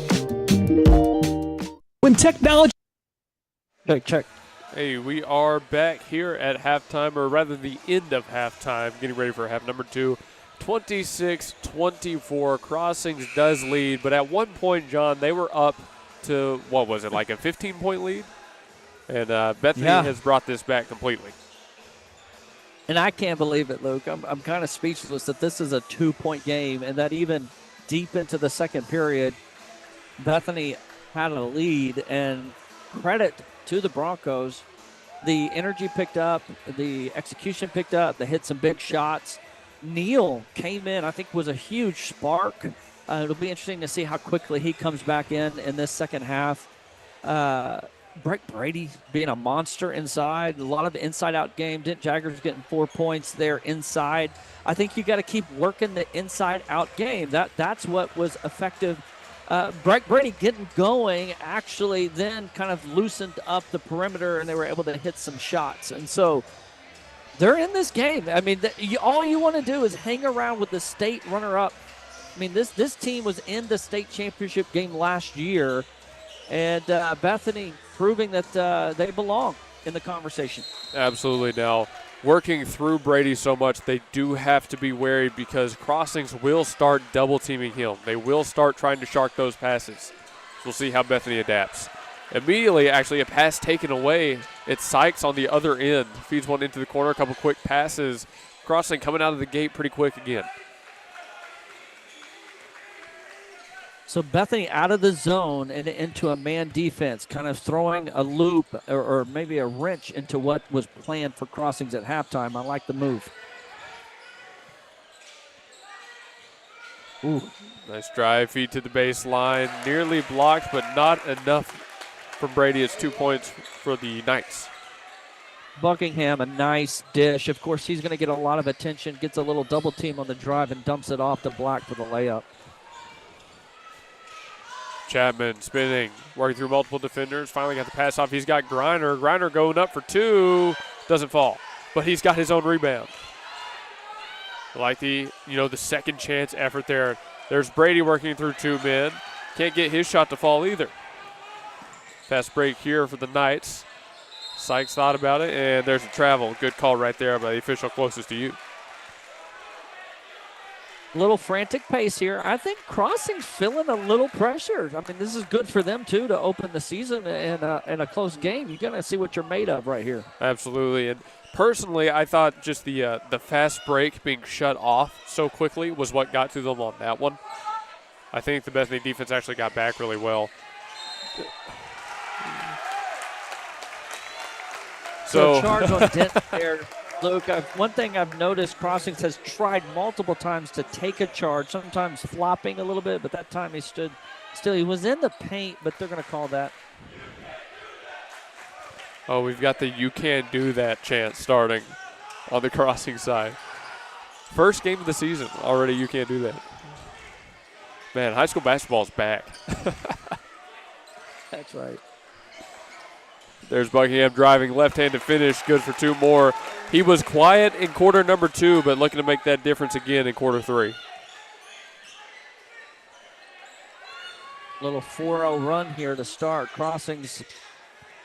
S10: When technology...
S2: Check.
S1: Hey, we are back here at halftime, or rather the end of halftime, getting ready for half number 2. 26-24. Crossings does lead, but at one point, John, they were up to, what was it, like a 15-point lead? And Bethany has brought this back completely.
S2: And I can't believe it, Luke. I'm kind of speechless that this is a 2-point game and that even deep into the second period, Bethany had a lead. And credit to the Broncos. The energy picked up, the execution picked up, they hit some big shots. Neal came in, I think was a huge spark. It'll be interesting to see how quickly he comes back in this second half. Breck Brady being a monster inside, a lot of inside-out game. Dent Jaggers getting 4 points there inside. I think you got to keep working the inside-out game. That's what was effective. Breck Brady getting going actually then kind of loosened up the perimeter, and they were able to hit some shots. And so they're in this game. I mean, all you want to do is hang around with the state runner-up. I mean, this team was in the state championship game last year, and Bethany proving that they belong in the conversation.
S1: Absolutely. Now, working through Brady so much, they do have to be wary because Crossings will start double-teaming him. They will start trying to shark those passes. We'll see how Bethany adapts. Immediately, actually, a pass taken away. It's Sykes on the other end. Feeds one into the corner, a couple quick passes. Crossing coming out of the gate pretty quick again.
S2: So Bethany out of the zone and into a man defense, kind of throwing a loop or maybe a wrench into what was planned for Crossings at halftime. I like the move.
S1: Ooh. Nice drive, feed to the baseline. Nearly blocked, but not enough from Brady. It's 2 points for the Knights.
S2: Buckingham, a nice dish. Of course, he's going to get a lot of attention, gets a little double team on the drive and dumps it off to Black for the layup.
S1: Chapman spinning, working through multiple defenders. Finally got the pass off. He's got Griner. Griner going up for two. Doesn't fall, but he's got his own rebound. I like the second chance effort there. There's Brady working through two men. Can't get his shot to fall either. Fast break here for the Knights. Sykes thought about it, and there's a travel. Good call right there by the official closest to you.
S2: Little frantic pace here. I think Crossing's feeling a little pressure. I mean, this is good for them, too, to open the season in a close game. You're going to see what you're made of right here.
S1: Absolutely. And personally, I thought just the fast break being shut off so quickly was what got to them on that one. I think the Bethany defense actually got back really well.
S2: So charge on Dent there. Luke, one thing I've noticed, Crossings has tried multiple times to take a charge, sometimes flopping a little bit, but that time he stood still. He was in the paint, but they're going to call that.
S1: Oh, we've got the "you can't do that" chant starting on the crossing side. First game of the season already. You can't do that. Man, high school basketball's back.
S2: That's right.
S1: There's Buckingham driving left-handed finish, good for 2 more. He was quiet in quarter number 2, but looking to make that difference again in quarter 3.
S2: Little 4-0 run here to start. Crossings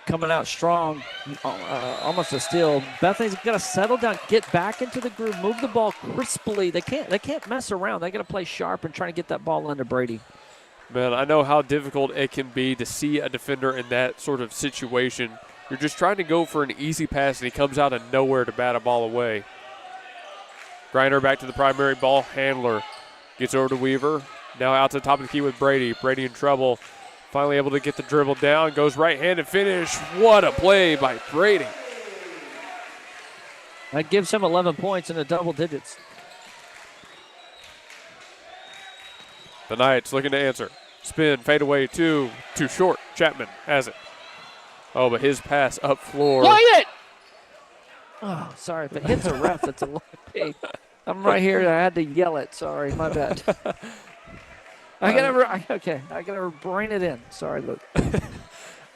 S2: coming out strong, almost a steal. Bethany's got to settle down, get back into the groove, move the ball crisply. They can't mess around. They got to play sharp and try to get that ball into Brady.
S1: Man, I know how difficult it can be to see a defender in that sort of situation. You're just trying to go for an easy pass, and he comes out of nowhere to bat a ball away. Griner back to the primary ball handler. Gets over to Weaver. Now out to the top of the key with Brady. Brady in trouble. Finally able to get the dribble down. Goes right-handed finish. What a play by Brady.
S2: That gives him 11 points in the double digits.
S1: The Knights looking to answer. Spin, fade away, too short. Chapman has it. Oh, but his pass up floor.
S2: Play it! Oh, sorry. If it hits a ref, it's a long pig. I'm right here. I had to yell it. Sorry, my bad. I gotta bring it in. Sorry, Luke.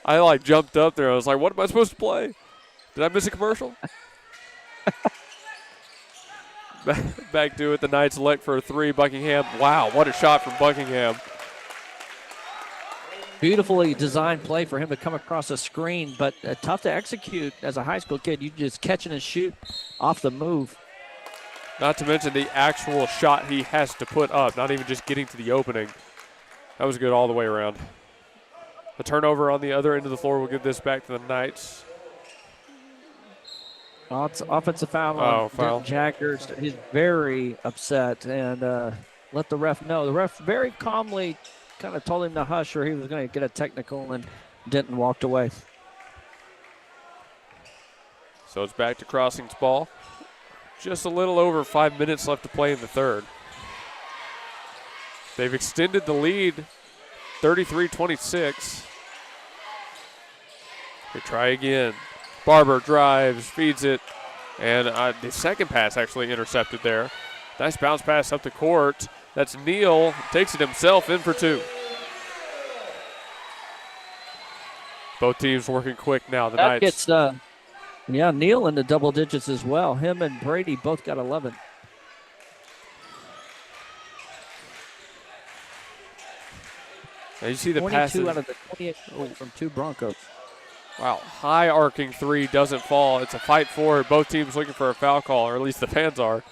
S1: I jumped up there. I was like, what am I supposed to play? Did I miss a commercial? Back to it. The Knights elect for a 3. Buckingham. Wow, what a shot from Buckingham.
S2: Beautifully designed play for him to come across a screen, but tough to execute as a high school kid. You just catch and shoot off the move.
S1: Not to mention the actual shot he has to put up, not even just getting to the opening. That was good all the way around. The turnover on the other end of the floor will give this back to the Knights.
S2: Oh, it's offensive foul on
S1: foul.
S2: Jaggers. He's very upset and let the ref know. The ref very calmly kind of told him to hush or he was going to get a technical and didn't, walked away.
S1: So it's back to Crossing's ball. Just a little over 5 minutes left to play in the third. They've extended the lead, 33-26. They try again. Barber drives, feeds it, and the second pass actually intercepted there. Nice bounce pass up the court. That's Neal, takes it himself in for 2. Both teams working quick now. The
S2: That
S1: Knights.
S2: gets, Neal in the double digits as well. Him and Brady both got 11.
S1: Now you see the
S2: 22
S1: passes.
S2: out of the 28 from 2 Broncos.
S1: Wow, high arcing 3 doesn't fall. It's a fight for it. Both teams looking for a foul call, or at least the fans are.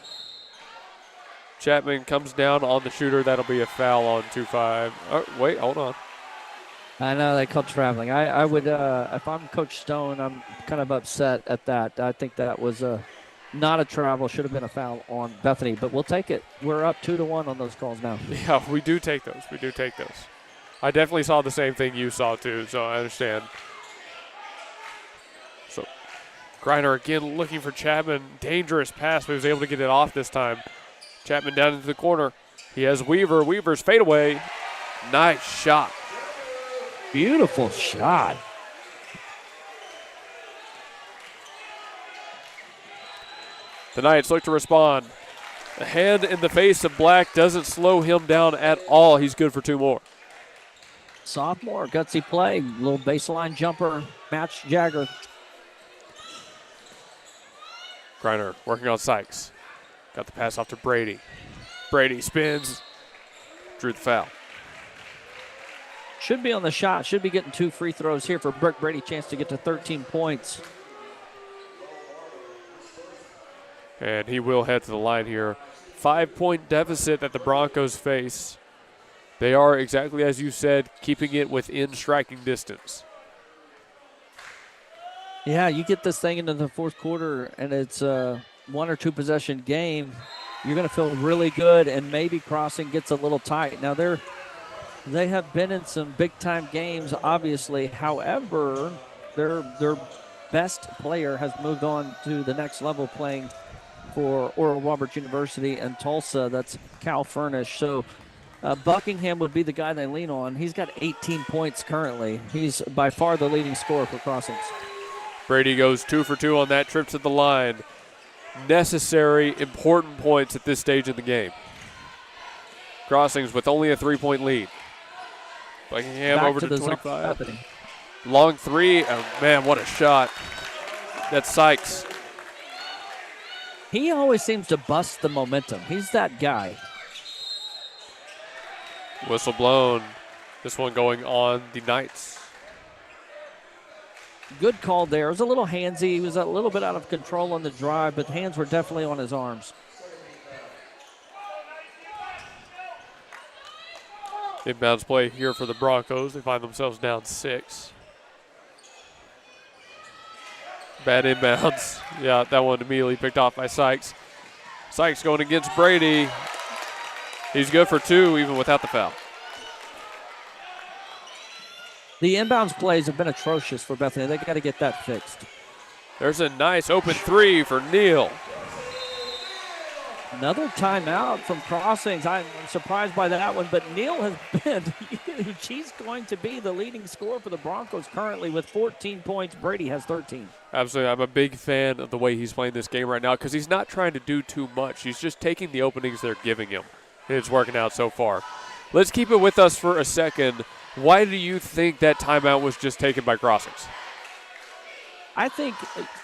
S1: Chapman comes down on the shooter. That'll be a foul on 2-5. Oh, wait, hold on.
S2: I know they called traveling. I would, if I'm Coach Stone, I'm kind of upset at that. I think that was not a travel. Should have been a foul on Bethany, but we'll take it. We're up 2-1 on those calls now.
S1: Yeah, we do take those. We do take those. I definitely saw the same thing you saw too, so I understand. So Griner again looking for Chapman. Dangerous pass, but he was able to get it off this time. Chapman down into the corner. He has Weaver. Weaver's fadeaway. Nice shot.
S2: Beautiful shot.
S1: The Knights look to respond. The hand in the face of Black doesn't slow him down at all. He's good for 2 more.
S2: Sophomore, gutsy play. Little baseline jumper. Match Jagger.
S1: Griner working on Sykes. Got the pass off to Brady. Brady spins. Drew the foul.
S2: Should be on the shot. Should be getting 2 free throws here for Brooke Brady. Chance to get to 13 points.
S1: And he will head to the line here. 5-point deficit that the Broncos face. They are, exactly as you said, keeping it within striking distance.
S2: Yeah, you get this thing into the fourth quarter and it's a 1 or 2 possession game. You're going to feel really good, and maybe Crossing gets a little tight. Now, they have been in some big-time games, obviously. However, their best player has moved on to the next level playing for Oral Roberts University and Tulsa. That's Cal Furnish. So Buckingham would be the guy they lean on. He's got 18 points currently. He's by far the leading scorer for Crossings.
S1: Brady goes 2 for 2 on that trip to the line. Necessary, important points at this stage in the game. Crossings with only a 3-point lead. Buckingham
S2: Back
S1: over to
S2: the
S1: 25.
S2: zone.
S1: Long three. Oh, man, what a shot. That's Sykes.
S2: He always seems to bust the momentum. He's that guy.
S1: Whistle blown. This one going on the Knights.
S2: Good call there. It was a little handsy. He was a little bit out of control on the drive, but hands were definitely on his arms.
S1: Inbounds play here for the Broncos. They find themselves down 6. Bad inbounds. Yeah, that one immediately picked off by Sykes. Sykes going against Brady. He's good for 2 even without the foul.
S2: The inbounds plays have been atrocious for Bethany. They got to get that fixed.
S1: There's a nice open 3 for Neal.
S2: Another timeout from Crossings. I'm surprised by that one, but Neal has been, he's going to be the leading scorer for the Broncos currently with 14 points. Brady has 13.
S1: Absolutely. I'm a big fan of the way he's playing this game right now because he's not trying to do too much. He's just taking the openings they're giving him. And it's working out so far. Let's keep it with us for a second. Why do you think that timeout was just taken by Crossings?
S2: I think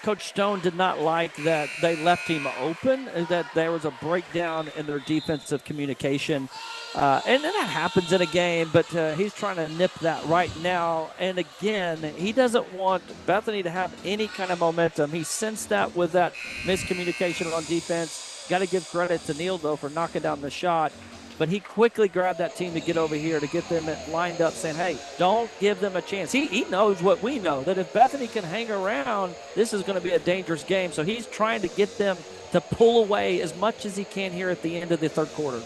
S2: Coach Stone did not like that they left him open, that there was a breakdown in their defensive communication. And that happens in a game, but he's trying to nip that right now. And again, he doesn't want Bethany to have any kind of momentum. He sensed that with that miscommunication on defense. Got to give credit to Neal, though, for knocking down the shot. But he quickly grabbed that team to get over here, to get them lined up, saying, hey, don't give them a chance. He knows what we know, that if Bethany can hang around, this is going to be a dangerous game. So he's trying to get them to pull away as much as he can here at the end of the third quarter.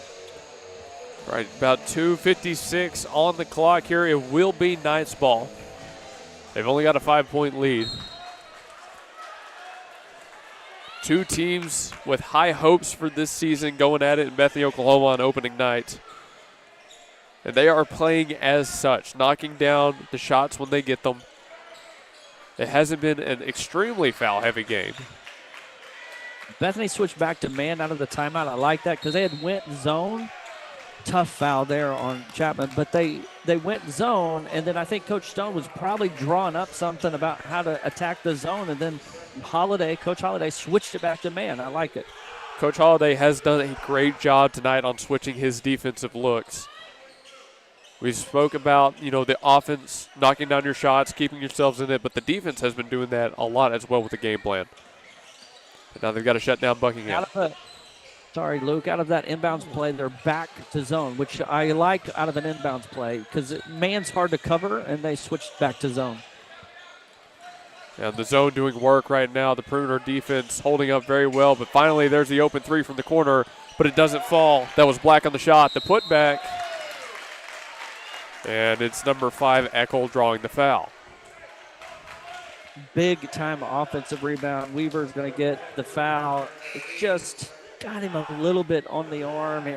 S1: Right, about 2:56 on the clock here. It will be Knights ball. They've only got a 5-point lead. Two teams with high hopes for this season going at it in Bethany, Oklahoma on opening night. And they are playing as such, knocking down the shots when they get them. It hasn't been an extremely foul-heavy game.
S2: Bethany switched back to man out of the timeout. I like that because they had went zone. Tough foul there on Chapman, but they went zone, and then I think Coach Stone was probably drawing up something about how to attack the zone, and then Coach Holiday switched it back to man. I like it.
S1: Coach Holiday has done a great job tonight on switching his defensive looks. We spoke about, the offense, knocking down your shots, keeping yourselves in it, but the defense has been doing that a lot as well with the game plan. And now they've got to shut down Buckingham.
S2: Sorry, Luke. Out of that inbounds play, they're back to zone, which I like out of an inbounds play because man's hard to cover, and they switched back to zone.
S1: And the zone doing work right now. The perimeter defense holding up very well, but finally there's the open 3 from the corner, but it doesn't fall. That was Black on the shot. The putback, and it's number 5, Eckel, drawing the foul.
S2: Big time offensive rebound. Weaver's going to get the foul. It just got him a little bit on the arm.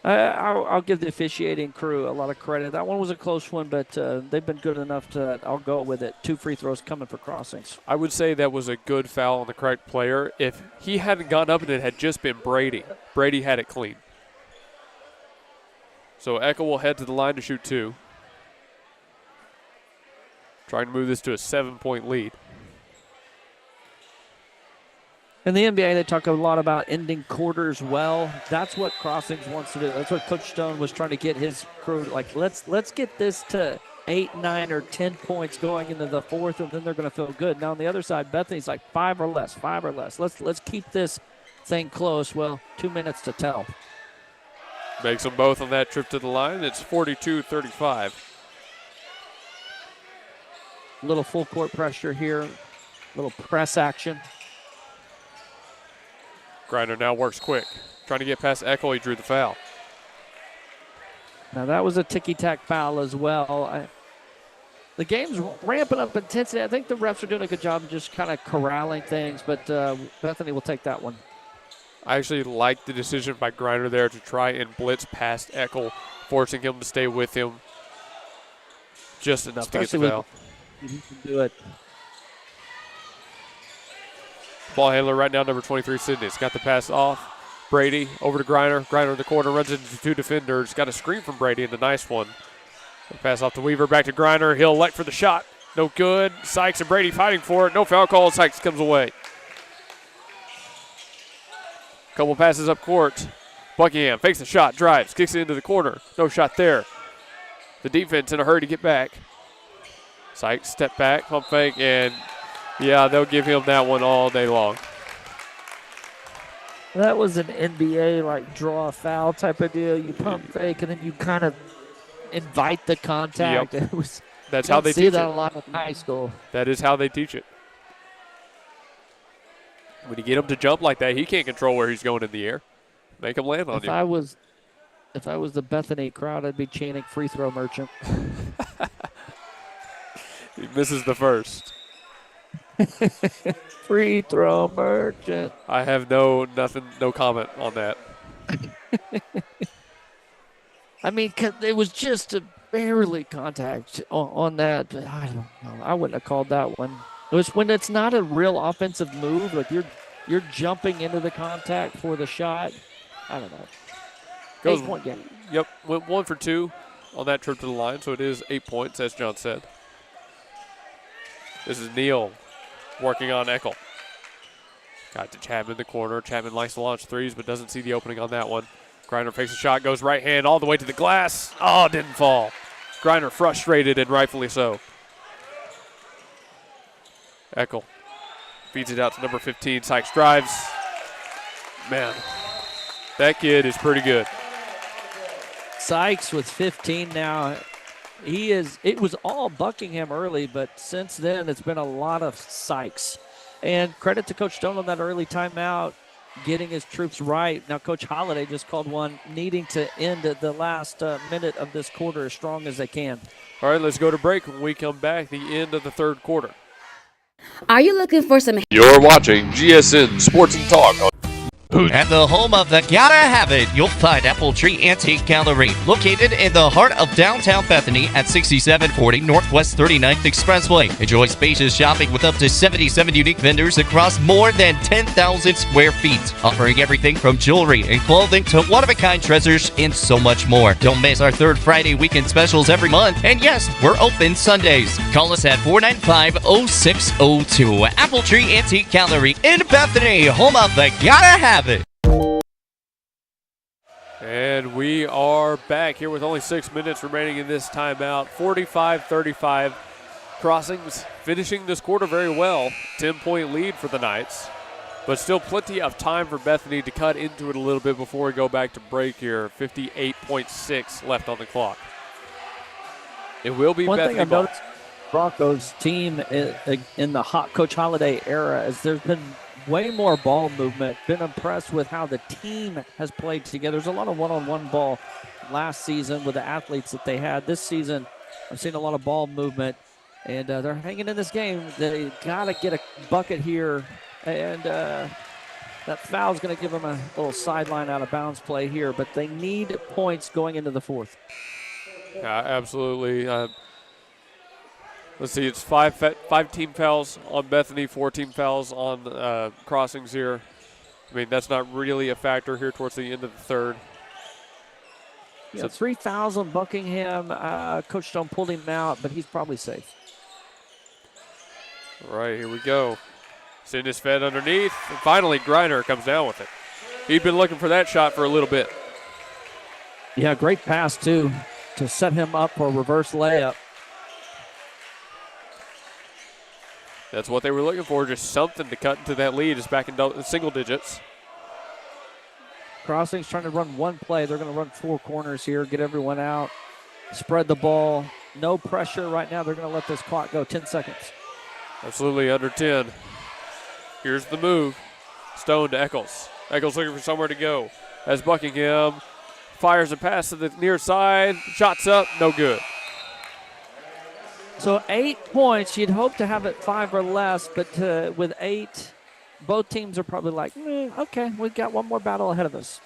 S2: I'll give the officiating crew a lot of credit. That one was a close one, but they've been good enough to, I'll go with it. 2 free throws coming for Crossings.
S1: I would say that was a good foul on the correct player. If he hadn't gone up and it had just been Brady, Brady had it clean. So Eckel will head to the line to shoot 2. Trying to move this to a 7-point lead.
S2: In the NBA, they talk a lot about ending quarters well. That's what Crossings wants to do. That's what Coach Stone was trying to get his crew. Like, let's get this to 8, 9, or 10 points going into the fourth, and then they're going to feel good. Now on the other side, Bethany's like 5 or less. Let's keep this thing close. Well, 2 minutes to tell.
S1: Makes them both on that trip to the line. It's 42-35.
S2: Little full court pressure here. Little press action.
S1: Grinder now works quick. Trying to get past Eckel. He drew the foul.
S2: Now that was a ticky-tack foul as well. The game's ramping up intensity. I think the refs are doing a good job of just kind of corralling things, but Bethany will take that one.
S1: I actually like the decision by Grinder there to try and blitz past Eckel, forcing him to stay with him just enough to get the foul.
S2: He can do it.
S1: Ball handler right now, number 23, Sydney's got the pass off. Brady over to Griner. Griner in the corner, runs into 2 defenders. Got a screen from Brady and a nice one. The pass off to Weaver, back to Griner. He'll elect for the shot. No good. Sykes and Brady fighting for it. No foul call. Sykes comes away. Couple passes up court. Buckingham fakes the shot, drives, kicks it into the corner. No shot there. The defense in a hurry to get back. Sykes step back, pump fake, and yeah, they'll give him that one all day long.
S2: That was an NBA like draw a foul type of deal. You pump fake and then you kind of invite the contact.
S1: Yep.
S2: It was.
S1: That's how they teach
S2: that
S1: it.
S2: a lot in high school.
S1: That is how they teach it. When you get him to jump like that, he can't control where he's going in the air. Make him land on you.
S2: If I was the Bethany crowd, I'd be chanting free throw merchant.
S1: He misses the first.
S2: Free throw merchant.
S1: I have no comment on that.
S2: I mean, it was just a barely contact on that. But I don't know. I wouldn't have called that one. It was when it's not a real offensive move, like you're jumping into the contact for the shot. I don't know. 8-point game.
S1: Yep, went 1 for 2 on that trip to the line, so it is 8 points, as John said. This is Neal working on Eckel. Got to Chapman in the corner. Chapman likes to launch threes, but doesn't see the opening on that one. Griner fakes a shot, goes right hand all the way to the glass. Oh, didn't fall. Griner frustrated, and rightfully so. Eckel feeds it out to number 15. Sykes drives. Man, that kid is pretty good.
S2: Sykes with 15 now. It was all Buckingham early, but since then it's been a lot of Sykes. And credit to Coach Stone on that early timeout, getting his troops right. Now Coach Holliday just called one, needing to end the last minute of this quarter as strong as they can.
S1: All right, let's go to break. When we come back, the end of the third quarter.
S6: Are you looking for some?
S5: You're watching GSN Sports and Talk.
S4: At the home of the Gotta Have It, you'll find Apple Tree Antique Gallery, located in the heart of downtown Bethany at 6740 Northwest 39th Expressway. Enjoy spacious shopping with up to 77 unique vendors across more than 10,000 square feet, offering everything from jewelry and clothing to one-of-a-kind treasures and so much more. Don't miss our third Friday weekend specials every month. And yes, we're open Sundays. Call us at 495-0602. Apple Tree Antique Gallery in Bethany, home of the Gotta Have It.
S1: And we are back here with only 6 minutes remaining in this timeout. 45-35. Crossings finishing this quarter very well. 10-point lead for the Knights. But still plenty of time for Bethany to cut into it a little bit before we go back to break here. 58.6 left on the clock. It will be Bethany.
S2: One thing I've noticed Bronchos team in the Coach Holliday era is there's been way more ball movement. Been impressed with how the team has played together. There's a lot of one-on-one ball last season with the athletes that they had. This season, I've seen a lot of ball movement, and they're hanging in this game. They got to get a bucket here, and that foul is going to give them a little sideline out of bounds play here, but they need points going into the fourth.
S1: Absolutely. Let's see, it's five team fouls on Bethany, 4 team fouls on Crossings here. I mean, that's not really a factor here towards the end of the third.
S2: Yeah, so 3 fouls on Buckingham. Coach Stone pulled him out, but he's probably safe.
S1: All right, here we go. Send is fed underneath, and finally Griner comes down with it. He'd been looking for that shot for a little bit.
S2: Yeah, great pass, too, to set him up for a reverse layup.
S1: That's what they were looking for, just something to cut into that lead. It's back in single digits.
S2: Crossings trying to run one play. They're going to run 4 corners here, get everyone out, spread the ball. No pressure right now. They're going to let this clock go. 10 seconds.
S1: Absolutely under 10. Here's the move. Stone to Eccles. Eccles looking for somewhere to go. As Buckingham fires a pass to the near side. Shots up, no good.
S2: So 8 points, you'd hope to have it 5 or less, but with 8, both teams are probably like, okay, we've got one more battle ahead of us.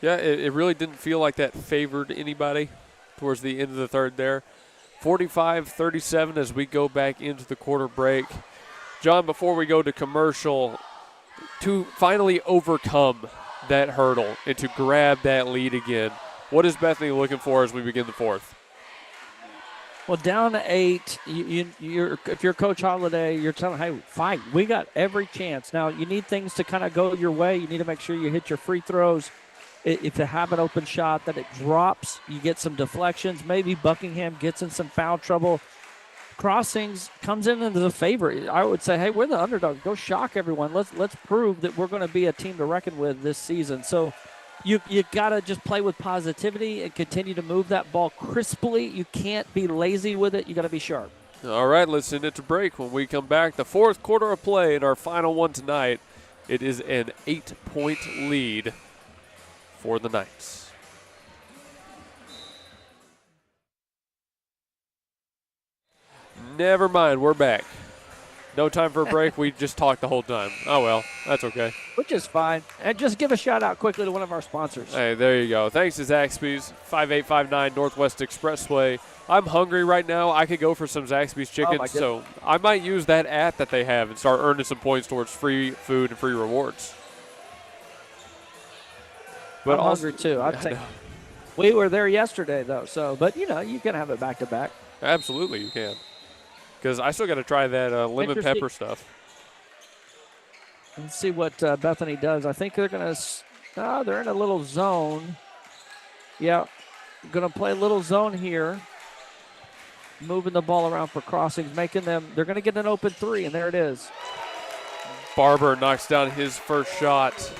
S1: Yeah, it really didn't feel like that favored anybody towards the end of the third there. 45-37 as we go back into the quarter break. John, before we go to commercial, to finally overcome that hurdle and to grab that lead again. What is Bethany looking for as we begin the fourth?
S2: Well, down to 8, if you're Coach Holiday, you're telling, hey, fight. We got every chance. Now, you need things to kind of go your way. You need to make sure you hit your free throws. If you have an open shot, that it drops, you get some deflections. Maybe Buckingham gets in some foul trouble. Crossings comes in as a favorite. I would say, hey, we're the underdog. Go shock everyone. Let's prove that we're going to be a team to reckon with this season. So you got to just play with positivity and continue to move that ball crisply. You can't be lazy with it. You got to be sharp.
S1: All right, let's send it to break. When we come back, the fourth quarter of play in our final one tonight, it is an 8-point lead for the Knights. Never mind, we're back. No time for a break. We just talked the whole time. Oh, well, that's okay.
S2: Which is fine. And just give a shout-out quickly to one of our sponsors.
S1: Hey, there you go. Thanks to Zaxby's, 5859 Northwest Expressway. I'm hungry right now. I could go for some Zaxby's chicken, so I might use that app that they have and start earning some points towards free food and free rewards.
S2: But I'm hungry, too. I'd take. We were there yesterday, though, but, you can have it back-to-back.
S1: Absolutely, you can. Because I still got to try that lemon pepper stuff.
S2: Let's see what Bethany does. I think they're going to they're in a little zone. Yeah, going to play a little zone here. Moving the ball around for crossings, making them, they're going to get an open 3, and there it is.
S1: Barber knocks down his first shot.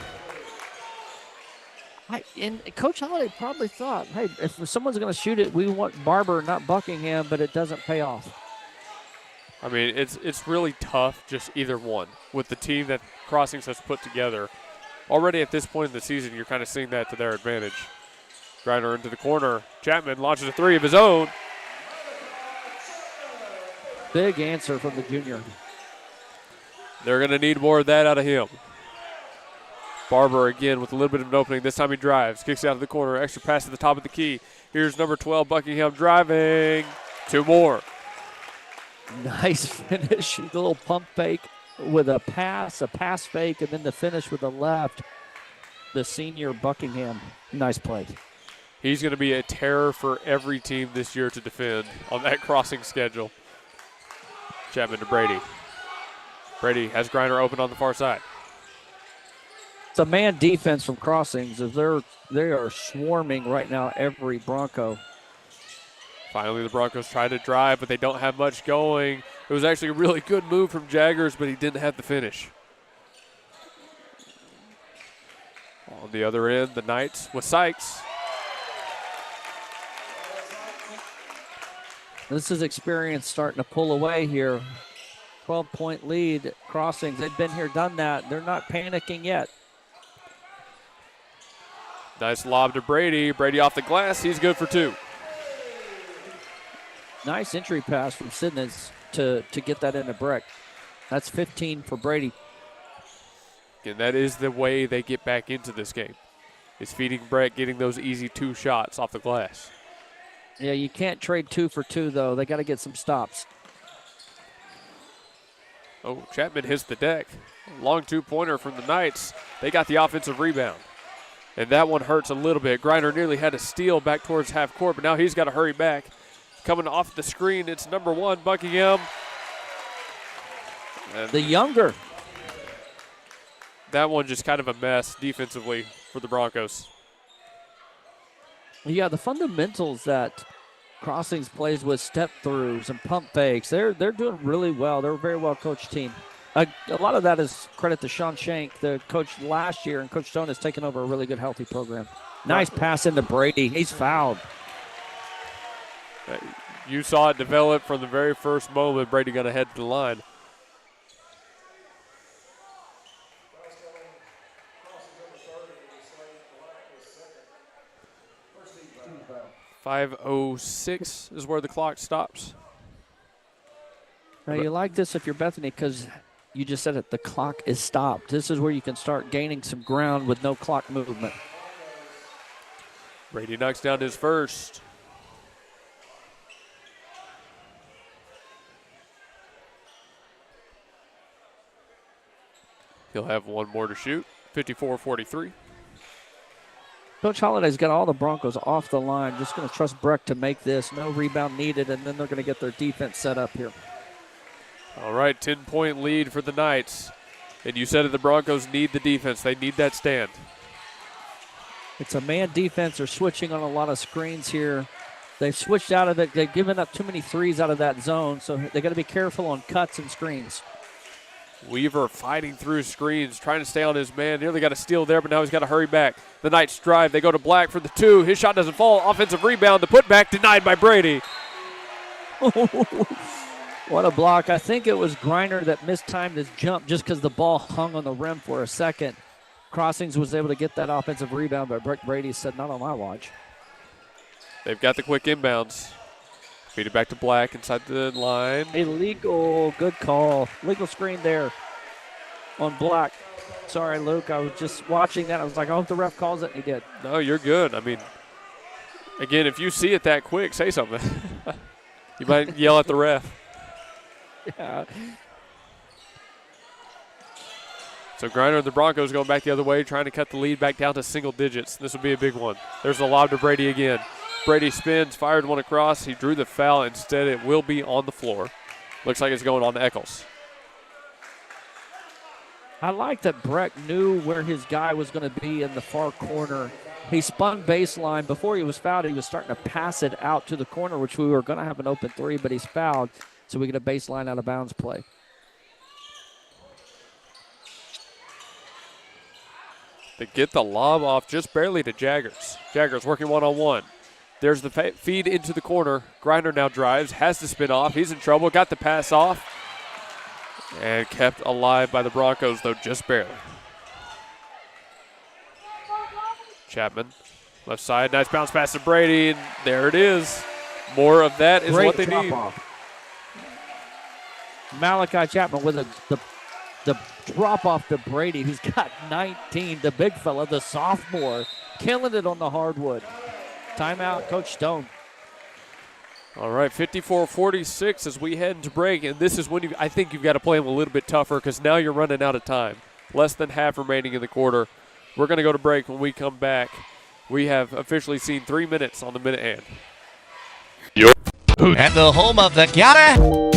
S2: And Coach Holiday probably thought, hey, if someone's going to shoot it, we want Barber, not Buckingham, but it doesn't pay off.
S1: I mean, it's really tough, just either one. With the team that Crossings has put together, already at this point in the season, you're kind of seeing that to their advantage. Grinder into the corner. Chapman launches a 3 of his own.
S2: Big answer from the junior.
S1: They're going to need more of that out of him. Barber again with a little bit of an opening. This time he drives, kicks out of the corner, extra pass at the top of the key. Here's number 12, Buckingham driving. 2 more.
S2: Nice finish. The little pump fake with a pass fake, and then the finish with the left. The senior Buckingham. Nice play.
S1: He's going to be a terror for every team this year to defend on that crossing schedule. Chapman to Brady. Brady has Griner open on the far side.
S2: It's a man defense from Crossings. They are swarming right now every Bronco.
S1: Finally, the Broncos try to drive, but they don't have much going. It was actually a really good move from Jaggers, but he didn't have the finish. On the other end, the Knights with Sykes.
S2: This is experience starting to pull away here. 12-point lead, Crossings. They've been here, done that. They're not panicking yet.
S1: Nice lob to Brady. Brady off the glass. He's good for 2.
S2: Nice entry pass from Sidney to get that into Breck. That's 15 for Brady.
S1: And that is the way they get back into this game, is feeding Breck, getting those easy 2 shots off the glass.
S2: Yeah, you can't trade 2 for 2, though. They got to get some stops.
S1: Oh, Chapman hits the deck. Long 2-pointer from the Knights. They got the offensive rebound. And that one hurts a little bit. Griner nearly had a steal back towards half court, but now he's got to hurry back. Coming off the screen, it's number 1, Buckingham. And
S2: the younger.
S1: That one just kind of a mess defensively for the Broncos.
S2: Yeah, the fundamentals that Crossings plays with, step-throughs and pump fakes, they're doing really well. They're a very well-coached team. A lot of that is credit to Sean Shank, the coach last year, and Coach Stone has taken over a really good, healthy program. Nice pass into Brady. He's fouled.
S1: You saw it develop from the very first moment. Brady got to head to the line. .506 is where the clock stops.
S2: Now, you like this if you're Bethany because you just said it, the clock is stopped. This is where you can start gaining some ground with no clock movement.
S1: Brady knocks down his first. He'll have one more to shoot. 54-43.
S2: Coach Holliday's got all the Broncos off the line. Just going to trust Breck to make this. No rebound needed, and then they're going to get their defense set up here.
S1: All right, 10-point lead for the Knights. And you said it, the Broncos need the defense. They need that stand.
S2: It's a man defense. They're switching on a lot of screens here. They've switched out of it. They've given up too many threes out of that zone, so they got to be careful on cuts and screens.
S1: Weaver fighting through screens, trying to stay on his man. Nearly got a steal there, but now he's got to hurry back. The Knights drive. They go to Black for the two. His shot doesn't fall. Offensive rebound. The putback denied by Brady.
S2: What a block. I think it was Griner that mistimed his jump just because the ball hung on the rim for a second. Crossings was able to get that offensive rebound, but Brady said, not on my watch.
S1: They've got the quick inbounds. Feed it back to Black inside the line.
S2: Illegal. Good call. Legal screen there on Black. Sorry, Luke. I was just watching that. I was like, I hope the ref calls it, and he did.
S1: No, you're good. I mean, again, if you see it that quick, say something. You might yell at the ref.
S2: Yeah.
S1: So Griner and the Broncos going back the other way, trying to cut the lead back down to single digits. This will be a big one. There's a lob to Brady again. Brady spins, fired one across. He drew the foul. Instead, it will be on the floor. Looks like it's going on to Eccles.
S2: I like that Breck knew where his guy was going to be in the far corner. He spun baseline. Before he was fouled, he was starting to pass it out to the corner, which we were going to have an open three, but he's fouled, so we get a baseline out of bounds play.
S1: They get the lob off just barely to Jaggers. Jaggers working one-on-one. There's the feed into the corner. Griner now drives, has to spin off. He's in trouble, got the pass off, and kept alive by the Broncos, though just barely. Chapman, left side, nice bounce pass to Brady, and there it is. More of that is
S2: Great
S1: what they need.
S2: Off. Malachi Chapman with the drop off to Brady, who's got 19. The big fella, the sophomore, killing it on the hardwood. Timeout, Coach Stone.
S1: All right, 54-46 as we head into break, and this is when I think you've got to play them a little bit tougher because now you're running out of time. Less than half remaining in the quarter. We're going to go to break. When we come back, we have officially seen 3 minutes on the minute hand.
S4: At the home of the Gotta.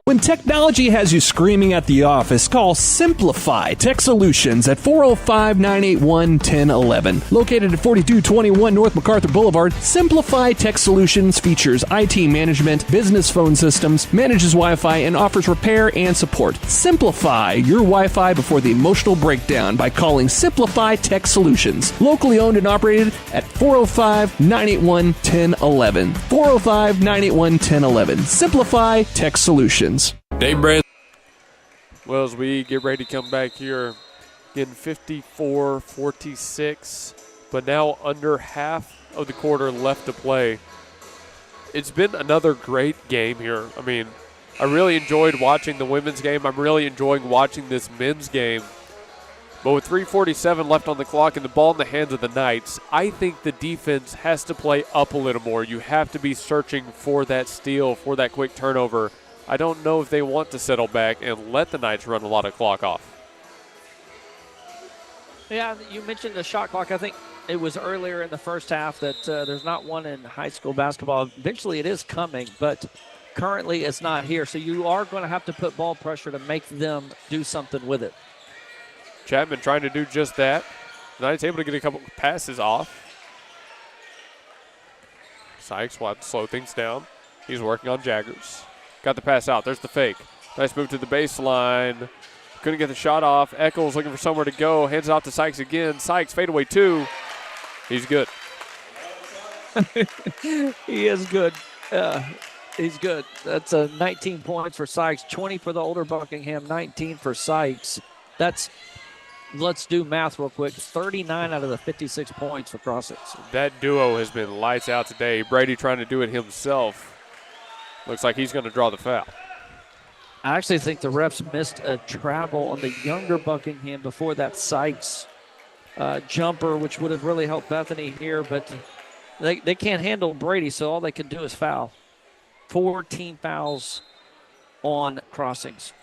S10: When technology has you screaming at the office, call Simplify Tech Solutions at 405-981-1011. Located at 4221 North MacArthur Boulevard, Simplify Tech Solutions features IT management, business phone systems, manages Wi-Fi, and offers repair and support. Simplify your Wi-Fi before the emotional breakdown by calling Simplify Tech Solutions. Locally owned and operated at 405-981-1011. 405-981-1011. Simplify Tech Solutions.
S1: Dave Brand. Well, as we get ready to come back here, again 54-46, but now under half of the quarter left to play. It's been another great game here. I mean, I really enjoyed watching the women's game. I'm really enjoying watching this men's game. But with 3:47 left on the clock and the ball in the hands of the Knights, I think the defense has to play up a little more. You have to be searching for that steal, for that quick turnover. I don't know if they want to settle back and let the Knights run a lot of clock off.
S2: Yeah, you mentioned the shot clock. I think it was earlier in the first half that there's not one in high school basketball. Eventually it is coming, but currently it's not here. So you are going to have to put ball pressure to make them do something with it.
S1: Chapman trying to do just that. The Knights able to get a couple passes off. Sykes will have to slow things down. He's working on Jaggers. Got the pass out. There's the fake. Nice move to the baseline. Couldn't get the shot off. Eccles looking for somewhere to go. Hands it off to Sykes again. Sykes fadeaway two. He's good.
S2: He is good. He's good. That's 19 points for Sykes. 20 for the older Buckingham. 19 for Sykes. That's, let's do math real quick. 39 out of the 56 points for Crossings.
S1: That duo has been lights out today. Brady trying to do it himself. Looks like he's going to draw the foul.
S2: I actually think the refs missed a travel on the younger Buckingham before that Sykes jumper, which would have really helped Bethany here, but they can't handle Brady, so all they can do is foul. 4 team fouls on Crossings.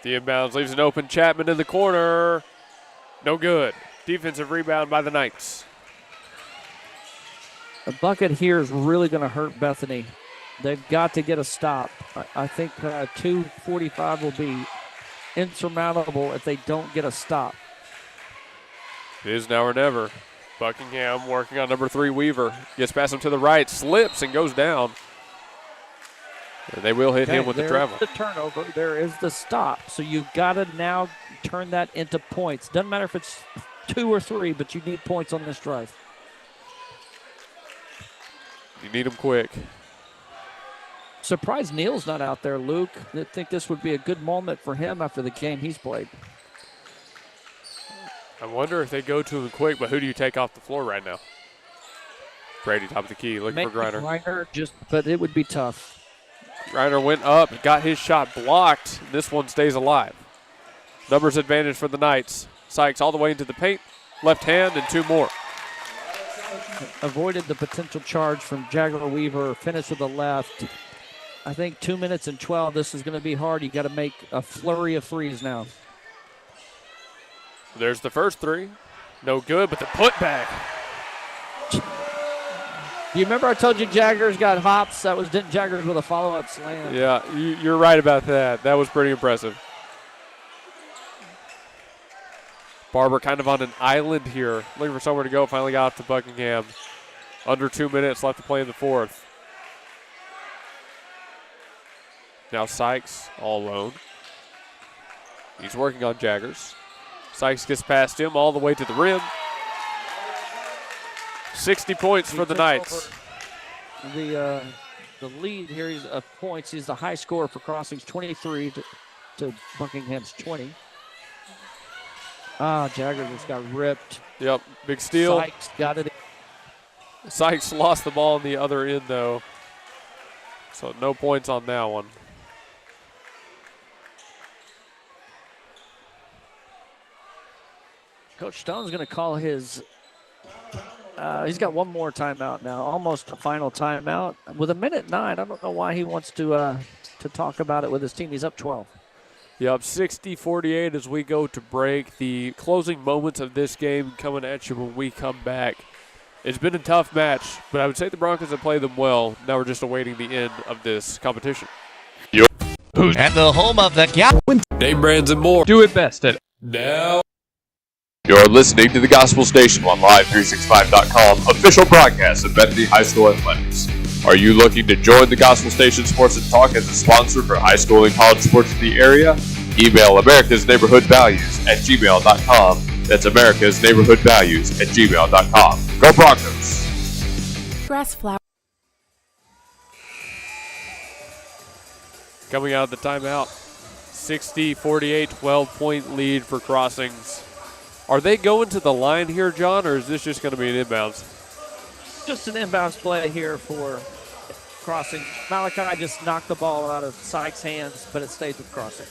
S1: The inbounds leaves an open Chapman in the corner. No good. Defensive rebound by the Knights.
S2: A bucket here is really going to hurt Bethany. They've got to get a stop. I think 2:45 will be insurmountable if they don't get a stop.
S1: It is now or never. Buckingham working on number 3, Weaver. Gets past him to the right, slips and goes down. And they will hit him with the travel.
S2: There's the turnover. There is the stop. So you've got to now turn that into points. Doesn't matter if it's 2 or 3, but you need points on this drive.
S1: You need them quick.
S2: Surprised Neal's not out there, Luke. I think this would be a good moment for him after the game he's played.
S1: I wonder if they go to him quick, but who do you take off the floor right now? Brady, top of the key, looking for Griner.
S2: But it would be tough.
S1: Griner went up, got his shot blocked. This one stays alive. Numbers advantage for the Knights. Sykes all the way into the paint, left hand, and 2 more.
S2: Avoided the potential charge from Jagger Weaver, finished with the left. I think 2 minutes and 12, this is going to be hard. You got to make a flurry of threes now.
S1: There's the first 3. No good, but the putback.
S2: Do you remember I told you Jaggers got hops? That was Denton Jaggers with a follow-up slam.
S1: Yeah, you're right about that. That was pretty impressive. Barber kind of on an island here, looking for somewhere to go. Finally got off to Buckingham. Under 2 minutes left to play in the 4th. Now Sykes all alone. He's working on Jaggers. Sykes gets past him all the way to the rim. 60 points for the Knights.
S2: The lead here is of points. He's the high scorer for Crossings, 23 to Buckingham's 20. Jagger just got ripped.
S1: Yep, big steal.
S2: Sykes got it.
S1: Sykes lost the ball on the other end, though. So no points on that one.
S2: Coach Stone's going to call his he's got one more timeout now, almost a final timeout. With 1:09, I don't know why he wants to talk about it with his team. He's up 12.
S1: Yep, 60-48 as we go to break. The closing moments of this game coming at you when we come back. It's been a tough match, but I would say the Broncos have played them well. Now we're just awaiting the end of this competition.
S4: At the home of the
S1: Name brands and more.
S5: Do it best at
S1: Now.
S5: You're listening to the Gospel Station on Live365.com, official broadcast of Bethany High School Athletics. Are you looking to join the Gospel Station Sports and Talk as a sponsor for high school and college sports in the area? Email americasneighborhoodvalues@gmail.com. That's americasneighborhoodvalues@gmail.com. Go Broncos!
S11: Grass flower.
S1: Coming out of the timeout, 60-48, 12-point lead for Crossings. Are they going to the line here, John, or is this just going to be an inbounds?
S2: Just an inbounds play here for Crossing. Malachi just knocked the ball out of Sykes' hands, but it stays with Crossing.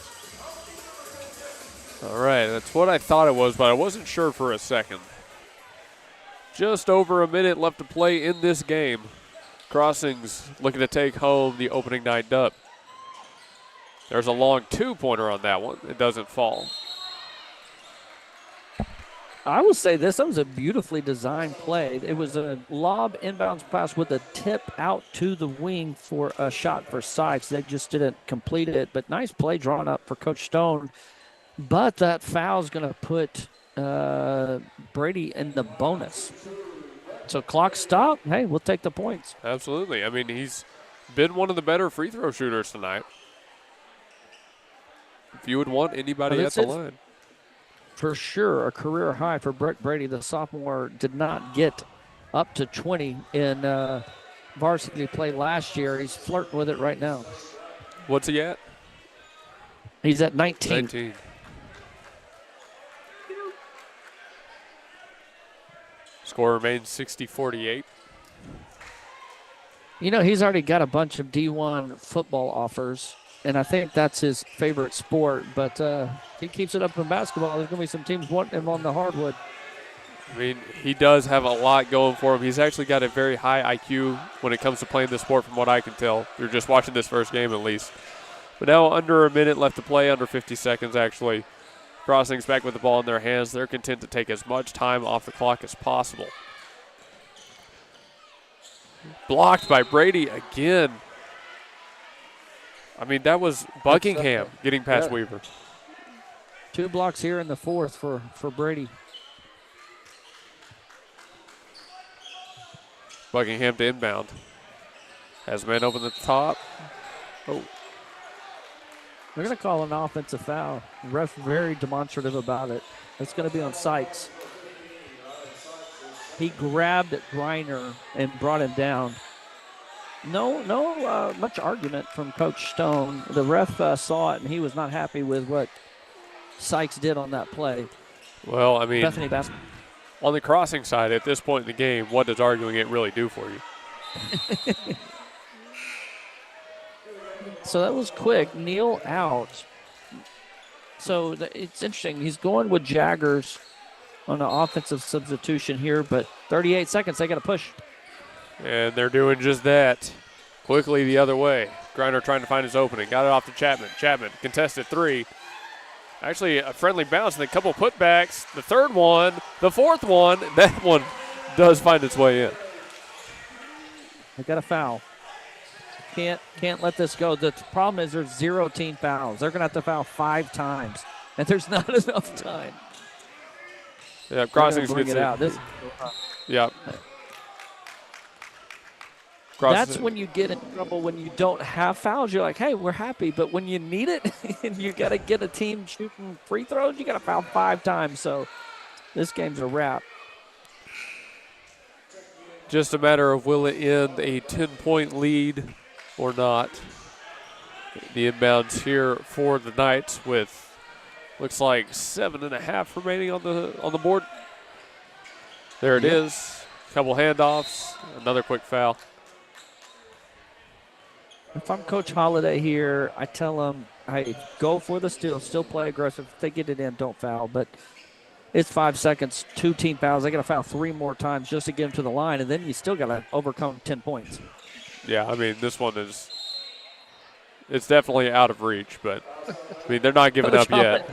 S1: All right, that's what I thought it was, but I wasn't sure for a second. Just over a minute left to play in this game. Crossings looking to take home the opening night dub. There's a long 2-pointer on that one. It doesn't fall.
S2: I will say this, that was a beautifully designed play. It was a lob inbounds pass with a tip out to the wing for a shot for Sykes. They just didn't complete it, but nice play drawn up for Coach Stone. But that foul is going to put Brady in the bonus. So clock stop. Hey, we'll take the points.
S1: Absolutely. I mean, he's been one of the better free throw shooters tonight. If you would want anybody at the line.
S2: For sure, a career high for Brett Brady. The sophomore did not get up to 20 in varsity play last year. He's flirting with it right now.
S1: What's he at?
S2: He's at 19.
S1: 19. Score remains 60-48.
S2: You know, he's already got a bunch of D1 football offers, and I think that's his favorite sport, but he keeps it up in basketball. There's going to be some teams wanting him on the hardwood.
S1: I mean, he does have a lot going for him. He's actually got a very high IQ when it comes to playing this sport from what I can tell. You're just watching this first game at least. But now under a minute left to play, under 50 seconds actually. Crossings back with the ball in their hands. They're content to take as much time off the clock as possible. Blocked by Brady again. I mean, that was Buckingham getting past Weaver.
S2: 2 blocks here in the fourth for Brady.
S1: Buckingham to inbound. Has man open at the top. Oh.
S2: They're going to call an offensive foul. Ref very demonstrative about it. It's going to be on Sykes. He grabbed Griner and brought him down. No much argument from Coach Stone. The ref saw it, and he was not happy with what Sykes did on that play.
S1: Well, I mean,
S2: Bethany basketball.
S1: On the crossing side, at this point in the game, what does arguing it really do for you?
S2: So that was quick. Neal out. So it's interesting. He's going with Jaggers on an offensive substitution here, but 38 seconds, they got to push.
S1: And they're doing just that. Quickly the other way. Griner trying to find his opening. Got it off to Chapman. Chapman, contested 3. Actually, a friendly bounce and a couple putbacks. The third one, the fourth one, that one does find its way in.
S2: They got a foul. Can't let this go. The problem is there's 0 team fouls. They're going to have to foul 5 times, and there's not enough time.
S1: Yeah, crossings
S2: bring it out.
S1: Yeah.
S2: That's when you get in trouble when you don't have fouls. You're like, hey, we're happy. But when you need it and you got to get a team shooting free throws, you got to foul 5 times. So this game's a wrap.
S1: Just a matter of will it end a 10-point lead or not. The inbounds here for the Knights with looks like 7.5 remaining on the board. There it is. Couple handoffs. Another quick foul.
S2: If I'm Coach Holliday here, I tell them, hey, go for the steal. Still play aggressive. If they get it in, don't foul. But it's 5 seconds, 2 team fouls. They got to foul 3 more times just to get them to the line, and then you still got to overcome 10 points.
S1: Yeah, I mean, this one is – it's definitely out of reach, but, I mean, they're not giving up yet.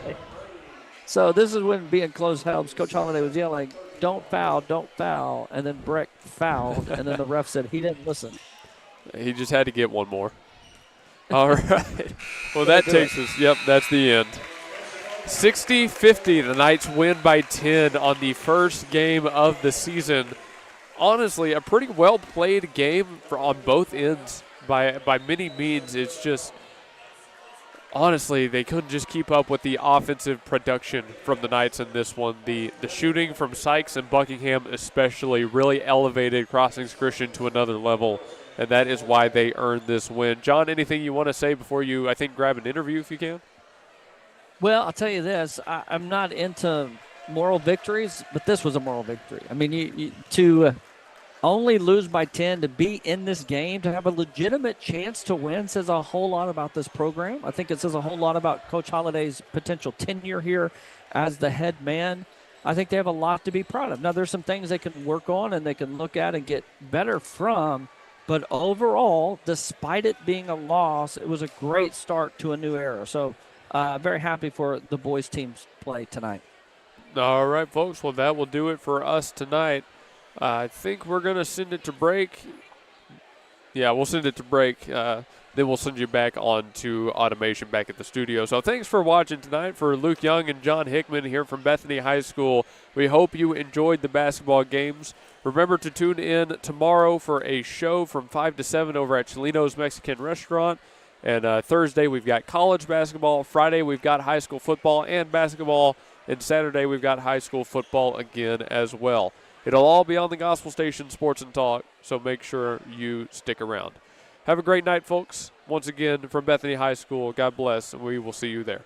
S2: So this is when being close helps. Coach Holliday was yelling, don't foul, and then Breck fouled, and then the ref said he didn't listen.
S1: He just had to get one more. All right. Well, that takes us – yep, that's the end. 60-50, the Knights win by 10 on the first game of the season. Honestly, a pretty well-played game on both ends by many means. It's just, honestly, they couldn't just keep up with the offensive production from the Knights in this one. The shooting from Sykes and Buckingham especially really elevated Crossings Christian to another level, and that is why they earned this win. John, anything you want to say before you, I think, grab an interview if you can?
S2: Well, I'll tell you this. I'm not into moral victories, but this was a moral victory. I mean, to only lose by 10, to be in this game, to have a legitimate chance to win says a whole lot about this program. I think it says a whole lot about Coach Holliday's potential tenure here as the head man. I think they have a lot to be proud of. Now, there's some things they can work on and they can look at and get better from, but overall, despite it being a loss, it was a great start to a new era. So, very happy for the boys' team's play tonight.
S1: All right, folks. Well, that will do it for us tonight. I think we're going to send it to break. Yeah, we'll send it to break. Then we'll send you back on to automation back at the studio. So thanks for watching tonight. For Luke Young and John Hickman here from Bethany High School, we hope you enjoyed the basketball games. Remember to tune in tomorrow for a show from 5 to 7 over at Chilino's Mexican Restaurant. And Thursday, we've got college basketball. Friday, we've got high school football and basketball. And Saturday, we've got high school football again as well. It'll all be on the Gospel Station Sports and Talk, so make sure you stick around. Have a great night, folks. Once again, from Bethany High School, God bless, and we will see you there.